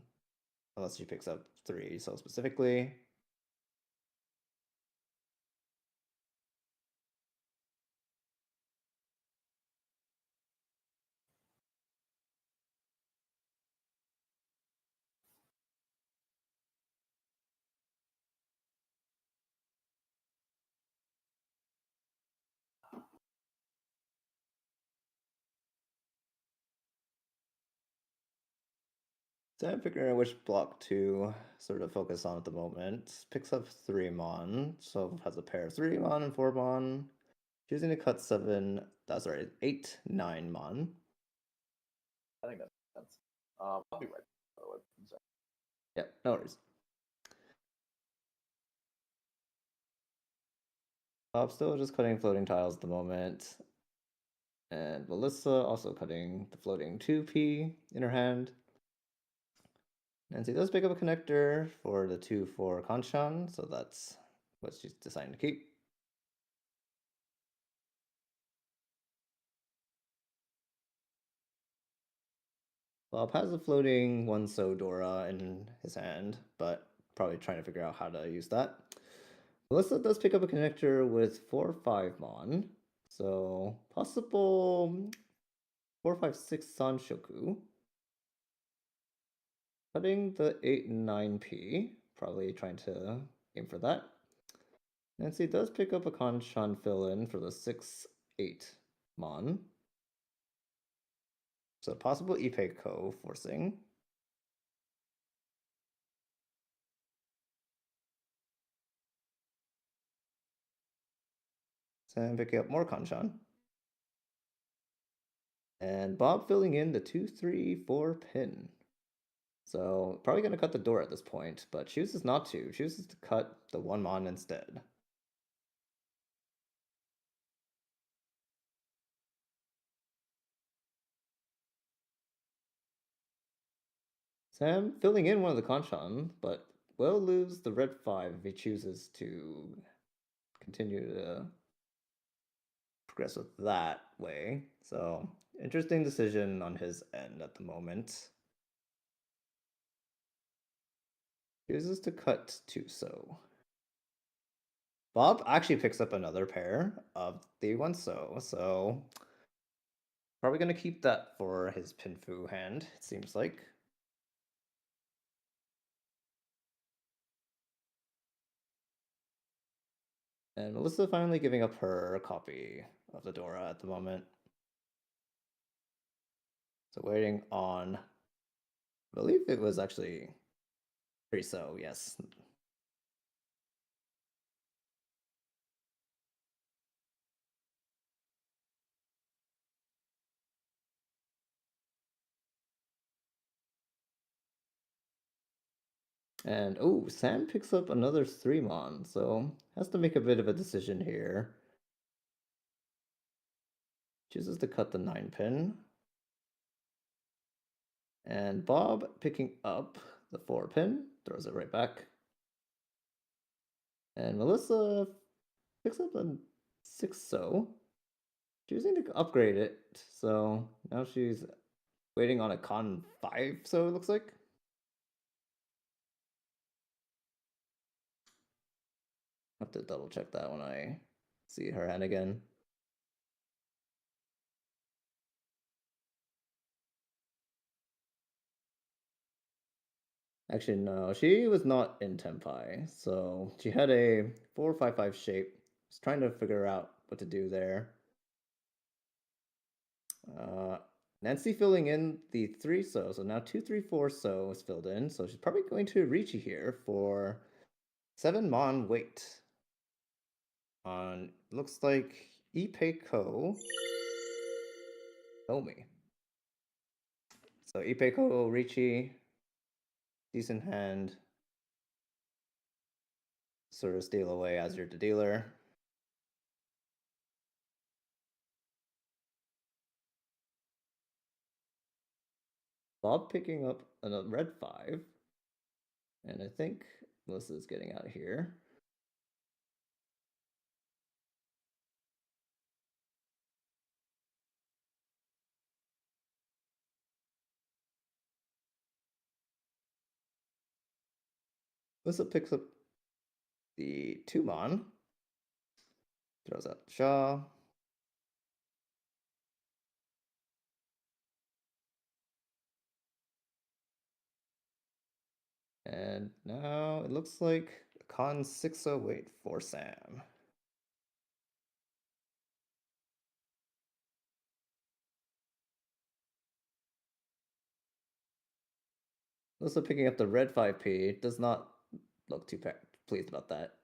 unless she picks up 3 so specifically. So I'm figuring out which block to sort of focus on at the moment. Picks up 3 mon, so has a pair of 3 mon and 4 mon. Choosing to cut 7, that's right, 8, 9 mon. I think that makes sense. I'll be right back, by the way. I'm sorry. Yep, no worries. I'm still just cutting floating tiles at the moment. And Melissa also cutting the floating 2p in her hand. Nancy does pick up a connector for the 2-4 Kanchan, so that's what she's deciding to keep. Bob has a floating 1-so Dora in his hand, but probably trying to figure out how to use that. Melissa does pick up a connector with 4-5 Mon, so possible 4-5-6 Sanshoku. Cutting the 8 and 9p, probably trying to aim for that. Nancy does pick up a Kanchan fill-in for the 6-8 Mon. So possible Ipe Ko forcing. Sam picking up more Kanchan. And Bob filling in the 2-3-4 pin. So probably going to cut the door at this point, but chooses not to. Chooses to cut the 1 mon instead. Sam filling in one of the Kanchan, but will lose the red 5 if he chooses to continue to progress with that way. So interesting decision on his end at the moment. Chooses to cut 2-so. Bob actually picks up another pair of the 1-so, so probably going to keep that for his Pinfu hand, it seems like. And Melissa finally giving up her copy of the Dora at the moment. So waiting on, I believe it was actually 3-so, yes. And oh, Sam picks up another 3 mon, so has to make a bit of a decision here. Chooses to cut the 9 pin. And Bob picking up the 4 pin, throws it right back. And Melissa picks up a 6-so, choosing to upgrade it. So now she's waiting on a con 5-so, it looks like. Have to double check that when I see her hand again. Actually, no, she was not in Tenpai, so she had a 4-5-5 shape. Was trying to figure out what to do there. Nancy filling in the 3-so, so now 2-3-4-so is filled in, so she's probably going to Ricci here for 7 mon weight. On looks like Ipe Ko Nomi. So Ipe Ko Ricci, decent hand. Sort of steal away as you're the dealer. Bob picking up a red 5. And I think Melissa's getting out of here. Melissa picks up the 2 mon. Throws out Shaw. And now it looks like a con 608 for Sam. Also picking up the red 5p does not look too pleased about that.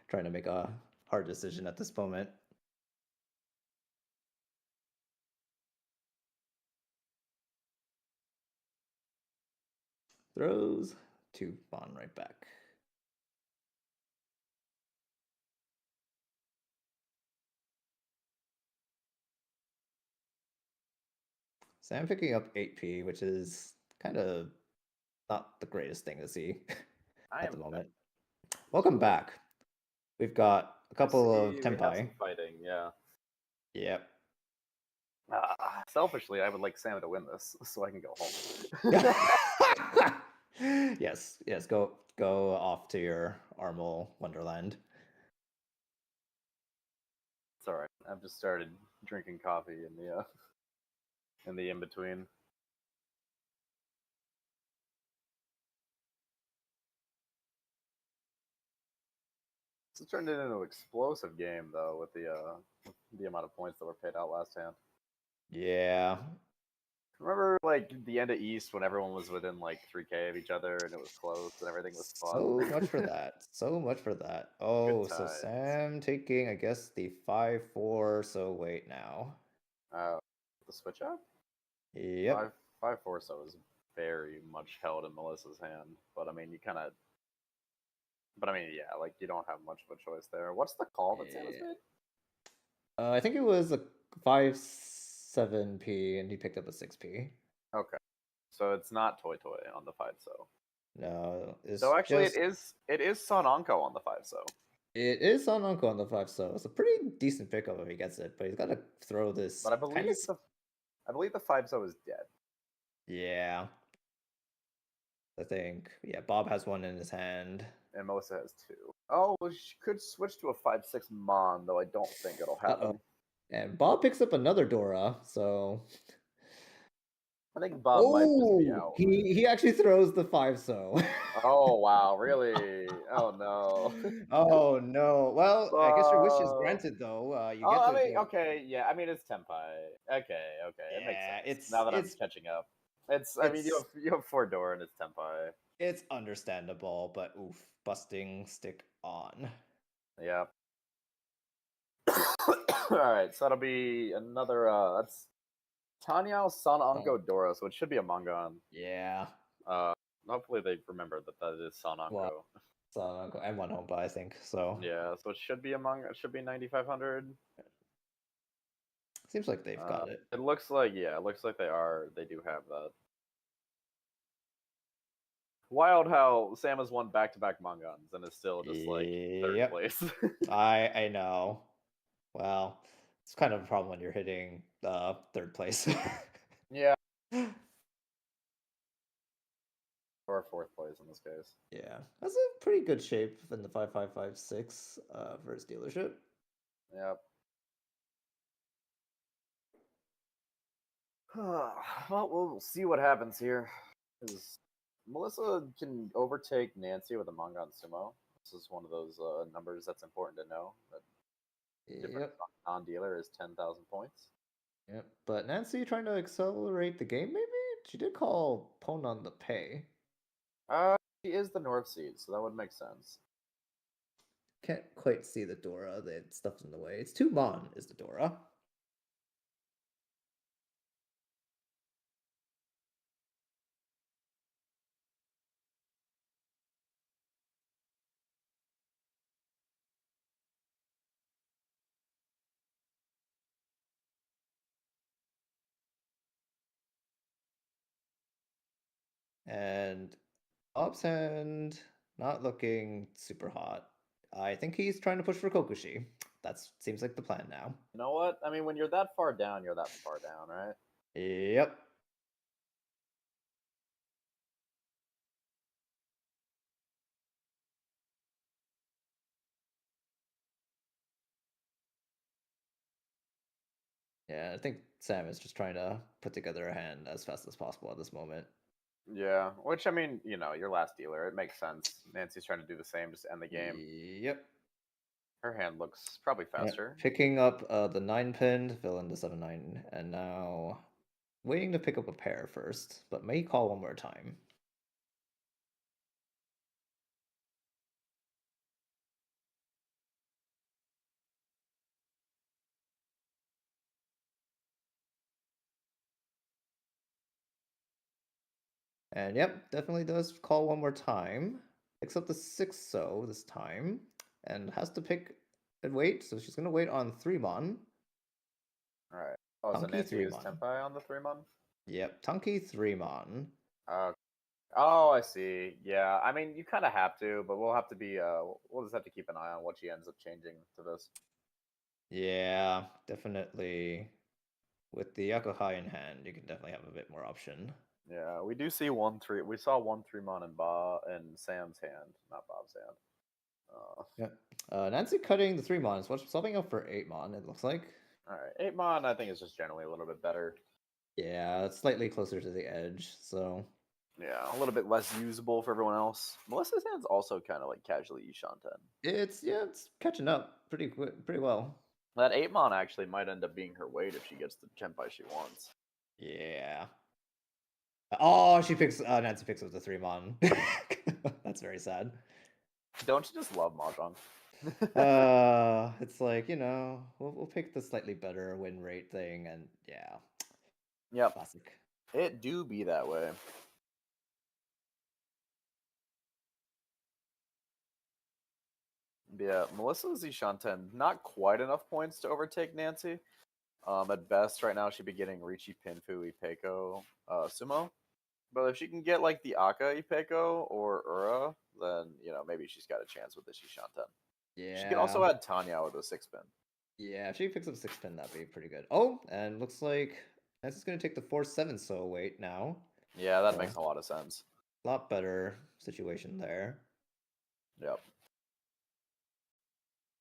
Trying to make a hard decision at this moment. Throws to pawn right back. Sam picking up 8p, which is kind of not the greatest thing to see I at the am moment. Welcome back. We've got a couple of we have some tempi. fighting, yeah. Yep. Selfishly, I would like Sam to win this so I can go home. Yes, yes. Go off to your Armel Wonderland. It's all right. I've just started drinking coffee in the in between. This turned into an explosive game though with the amount of points that were paid out last hand. Yeah. Remember like the end of East when everyone was within like 3K of each other and it was close and everything was fun. So much for that. So much for that. Oh, Good so times. Sam taking, I guess, the 5-4. So wait now. The switch up? Yep. 5-4 so is very much held in Melissa's hand. But I mean yeah, like you don't have much of a choice there. What's the call that Sam has Yeah. made? I think it was a 5-7p and he picked up a 6p. Okay. So it's not Toy Toy on the 5 so. No, it's So actually just it is Son Anko on the 5 so. it is on Uncle on the 5, so it's a pretty decent pickup if he gets it, but he's got to throw this But kind of. I believe the 5 so is dead. Yeah. I think. Yeah, Bob has one in his hand. And Melissa has 2. Oh, well, she could switch to a 5-6 Mon, though I don't think it'll happen. And Bob picks up another Dora, so. I think Bob might just be out. He actually throws the 5 so. Oh wow, really? Oh no. Oh no. Well, I guess your wish is granted though. You get to go. Okay, yeah. I mean, it's Tempai. Okay, it makes Yeah, sense. Now that I'm catching up, I mean, you have 4 Door and it's Tempai. It's understandable, but oof, busting stick on. Yeah. All right, so that'll be another. That's Tanyao San Anko Dora, so it should be a Mangan. Yeah. Hopefully they remember that is San Anko. Well, so and one home buy, I think. So yeah, so it should be it should be 9,500. Seems like they've got it. It looks like they do have that. Wild how Sam has won back-to-back Mangans and is still just like third place. I know. Well, it's kind of a problem when you're hitting third place. Yeah. Or fourth place in this case. Yeah, that's a pretty good shape in the 5556 versus dealership. Yep. Well, we'll see what happens here. Because Melissa can overtake Nancy with a Mangan Sumo. This is one of those numbers that's important to know. That different non-dealer is 10,000 points. Yep, but Nancy trying to accelerate the game, maybe? She did call Pon on the pay. She is the North Seed, so that would make sense. Can't quite see the Dora. The stuff's in the way. It's 2 Mon is the Dora. And Bob's hand not looking super hot. I think he's trying to push for Kokushi. That seems like the plan now. You know what? I mean, when you're that far down, you're that far down, right? Yep. Yeah, I think Sam is just trying to put together a hand as fast as possible at this moment. Yeah, which I mean, your last dealer, it makes sense. Nancy's trying to do the same, just end the game. Yep. Her hand looks probably faster. Yeah, picking up the 9 pin to fill in the 7-9, and now waiting to pick up a pair first, but may call one more time. And yep, definitely does call one more time. Picks up the 6 so this time. And has to pick and wait, so she's gonna wait on 3mon. Alright. Oh, so Tunky Nancy used 3mon. Tempai on the 3-mon? Yep, Tunky 3mon. Oh, I see. Yeah, I mean, you kind of have to, but we'll have to be, we'll just have to keep an eye on what she ends up changing to this. Yeah, definitely. With the Yakuhai in hand, you can definitely have a bit more option. Yeah, we do see 1-3. We saw 1-3-mon in Sam's hand, not Bob's hand. Yeah. Nancy cutting the 3mon, swapping up for 8mon, it looks like. Alright, 8-mon I think is just generally a little bit better. Yeah, it's slightly closer to the edge, so. Yeah, a little bit less usable for everyone else. Melissa's hand's also kind of like casually Ishanten. It's catching up pretty well. That 8-mon actually might end up being her weight if she gets the Tenpai she wants. Yeah. Oh, Nancy picks up the 3mon. That's very sad. Don't you just love Mahjong? It's like, we'll pick the slightly better win rate thing, and yeah. Yep. Classic. It do be that way. Yeah, Melissa's Ishanten, not quite enough points to overtake Nancy. At best, right now, she'd be getting Richi Pinfu, Ipeko, Sumo. But if she can get like the Aka Ipeko or Ura, then maybe she's got a chance with this Ishanten. Yeah. She can also add Tanya with a 6-pin. Yeah, if she picks up 6-pin, that'd be pretty good. Oh, and looks like Nancy's gonna take the 4-7 so weight now. Yeah, that makes a lot of sense. A lot better situation there. Yep.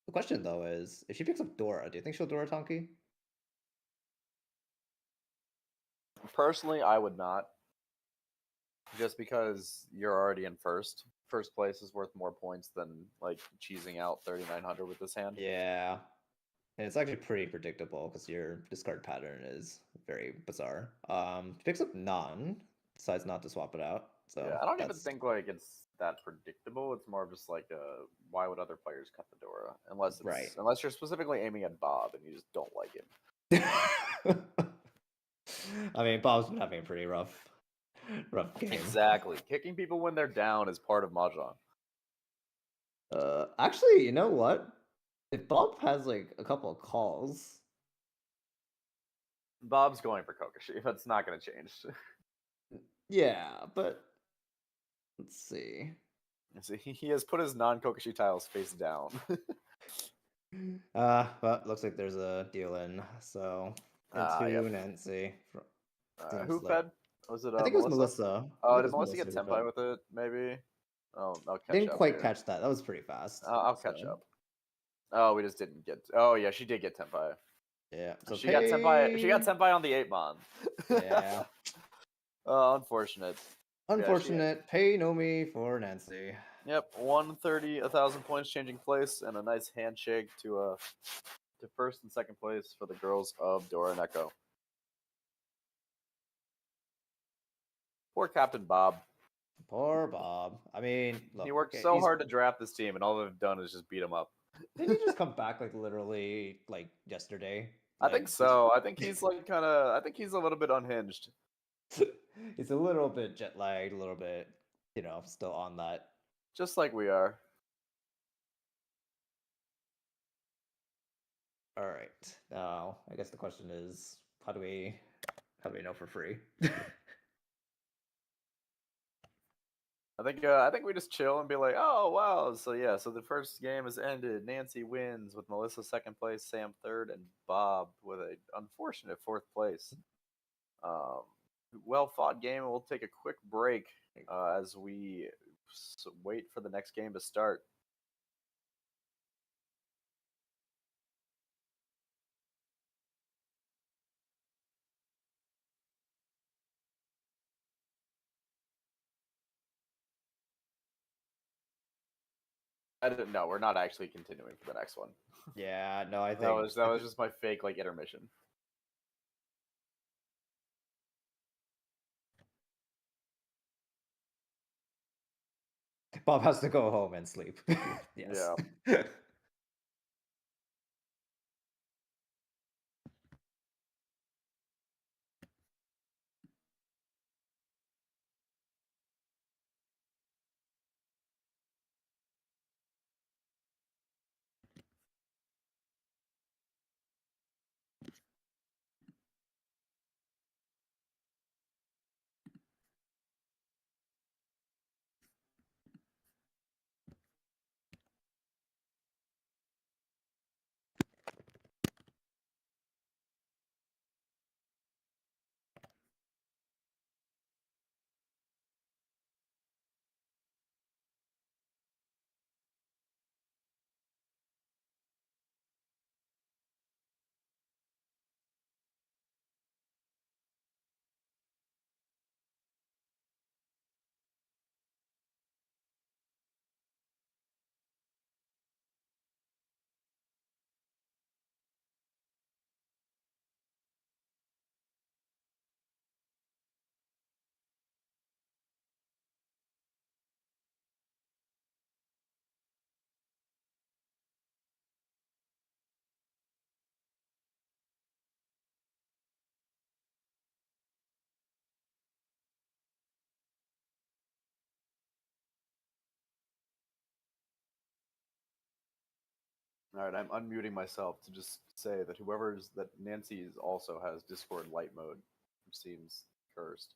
The question though is, if she picks up Dora, do you think she'll Dora Tonki? Personally, I would not. Just because you're already in first. First place is worth more points than like cheesing out 3,900 with this hand. Yeah. And it's actually pretty predictable because your discard pattern is very bizarre. She picks up none, decides not to swap it out. So yeah, I don't even think like it's that predictable. It's more of just like why would other players cut the Dora unless you're specifically aiming at Bob and you just don't like him. I mean, Bob's been having a pretty rough game. Exactly. Kicking people when they're down is part of Mahjong. Actually, you know what? If Bob has like a couple of calls, Bob's going for Kokoshi. That's not going to change. yeah, but let's see. He has put his non-Kokoshi tiles face down. But looks like there's a deal in. So into Yep. Nancy. Who fed? Was it I think it was Melissa. Oh, did Melissa get Tenpai with it? Maybe. Oh, I'll catch up. Didn't quite catch that. That was pretty fast. I'll catch up. Oh, we just didn't get. Oh yeah, she did get Tenpai. Yeah. So she got Tenpai. She got Tenpai on the 8-mon. Yeah. Unfortunate. Unfortunate. Pay Nomi for Nancy. Yep, 130, 1,000 points changing place, and a nice handshake to first and second place for the girls of Dora and Echo. Poor Captain Bob. Poor Bob. I mean, look, he worked so hard to draft this team, and all they've done is just beat him up. Didn't he just come back like literally like yesterday? I think so. I think he's like kind of. I think he's a little bit unhinged. He's a little bit jet lagged, a little bit, still on that. Just like we are. All right. Now, I guess the question is, how do we know for free? I think we just chill and be like, oh wow, so yeah, so the first game has ended. Nancy wins with Melissa second place, Sam third, and Bob with an unfortunate fourth place. Well fought game. We'll take a quick break as we wait for the next game to start. No, we're not actually continuing for the next one. Yeah, no, I think that was just my fake like intermission. Bob has to go home and sleep. Yes. Yeah. All right, I'm unmuting myself to just say that that Nancy's also has Discord light mode, which seems cursed.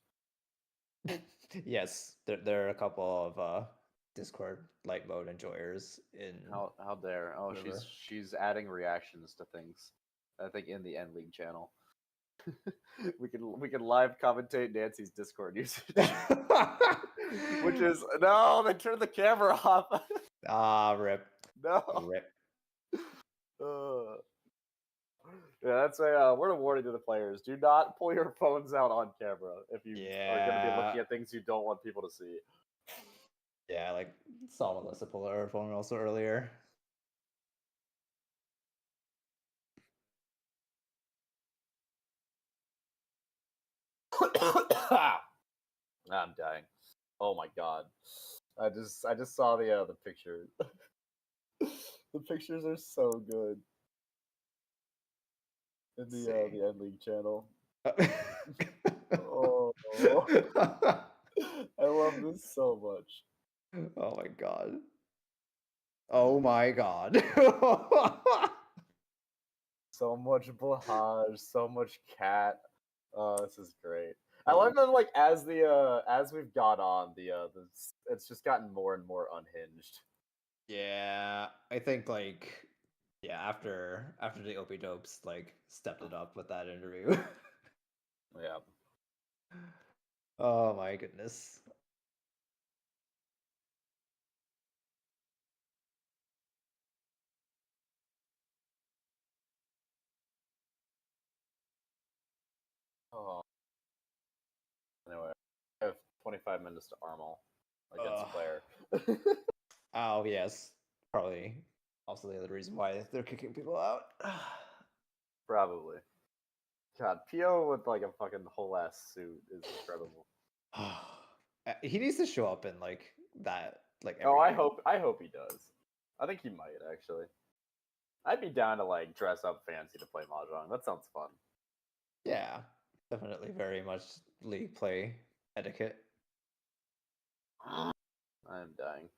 Yes, there are a couple of Discord light mode enjoyers in. How dare? Oh, River. she's adding reactions to things. I think in the End League channel. we can live commentate Nancy's Discord usage, which is no. They turned the camera off. Rip. No. Rip. Yeah, that's a word of warning to the players: do not pull your phones out on camera if you are going to be looking at things you don't want people to see. Yeah, like saw Melissa pull her phone also earlier. I'm dying. Oh my god! I just saw the picture. The pictures are so good in the End League channel. Oh, I love this so much. Oh my god. Oh my god. So much blahage, so much cat. This is great. I love that like as we've got on it's just gotten more and more unhinged. Yeah, I think like after the OP Dopes like stepped it up with that interview. Yeah. Oh my goodness. Oh. Anyway, I have 25 minutes to Armal against Claire. Oh yes, probably also the other reason why they're kicking people out. Probably. God, Pio with like a fucking whole ass suit is incredible. He needs to show up in like that like Oh, every game. I hope he does. I think he might actually. I'd be down to like dress up fancy to play Mahjong. That sounds fun. Yeah, definitely very much league play etiquette. I'm dying.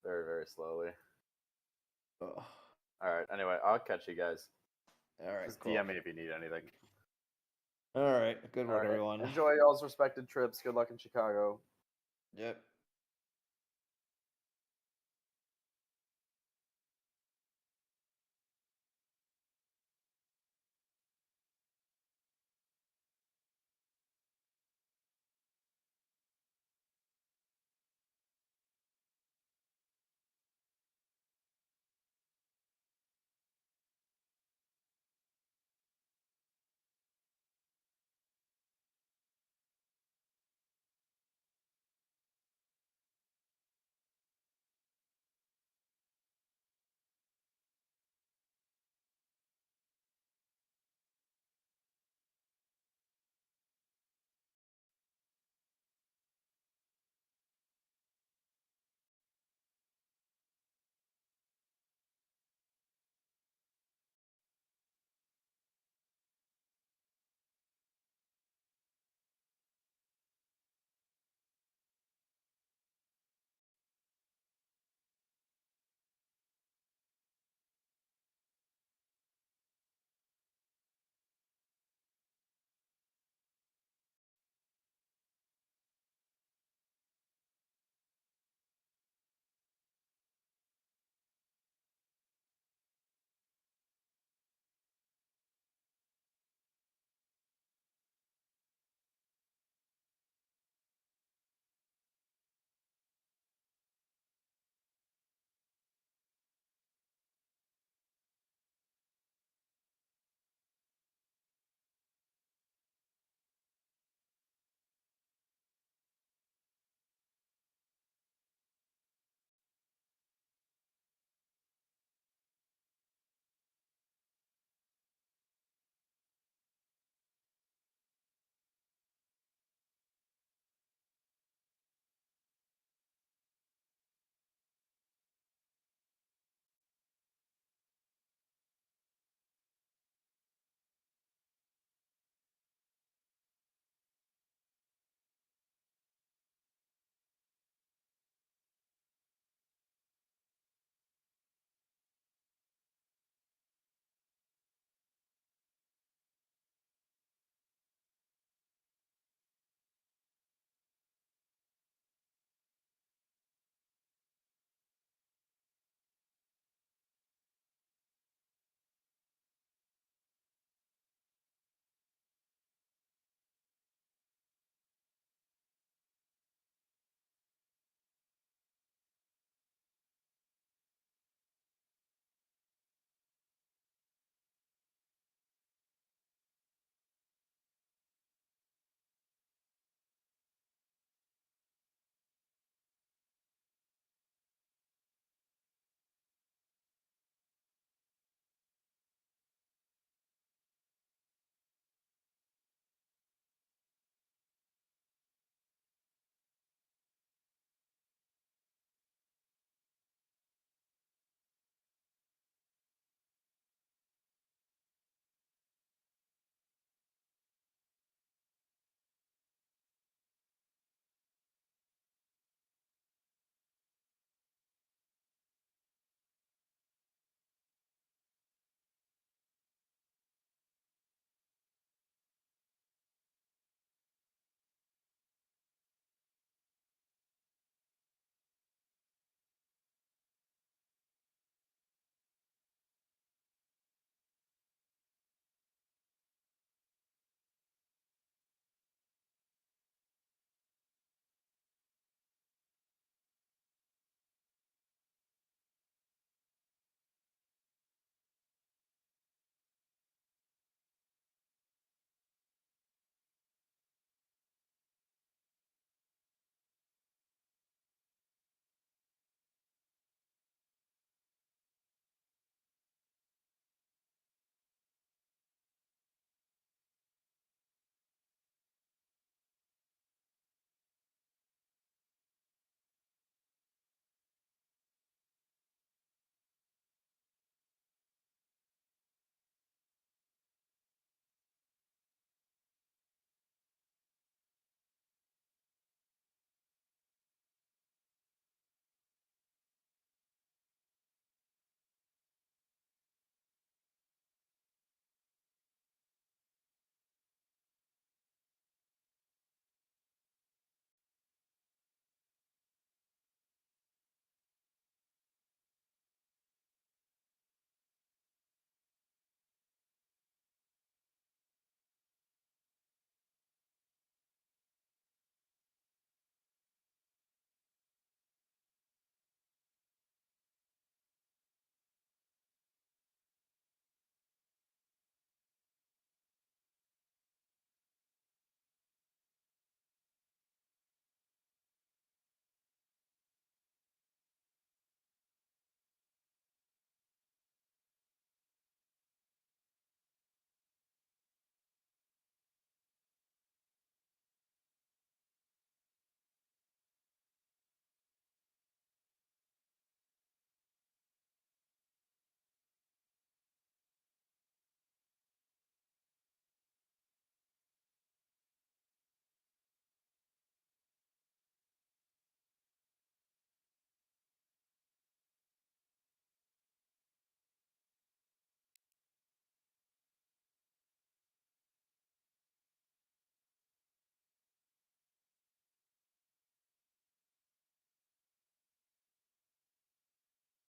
Very, very slowly. Ugh. Alright, anyway, I'll catch you guys. All right, Just cool. DM me if you need anything. All right, good work, everyone. Enjoy y'all's respected trips. Good luck in Chicago. Yep.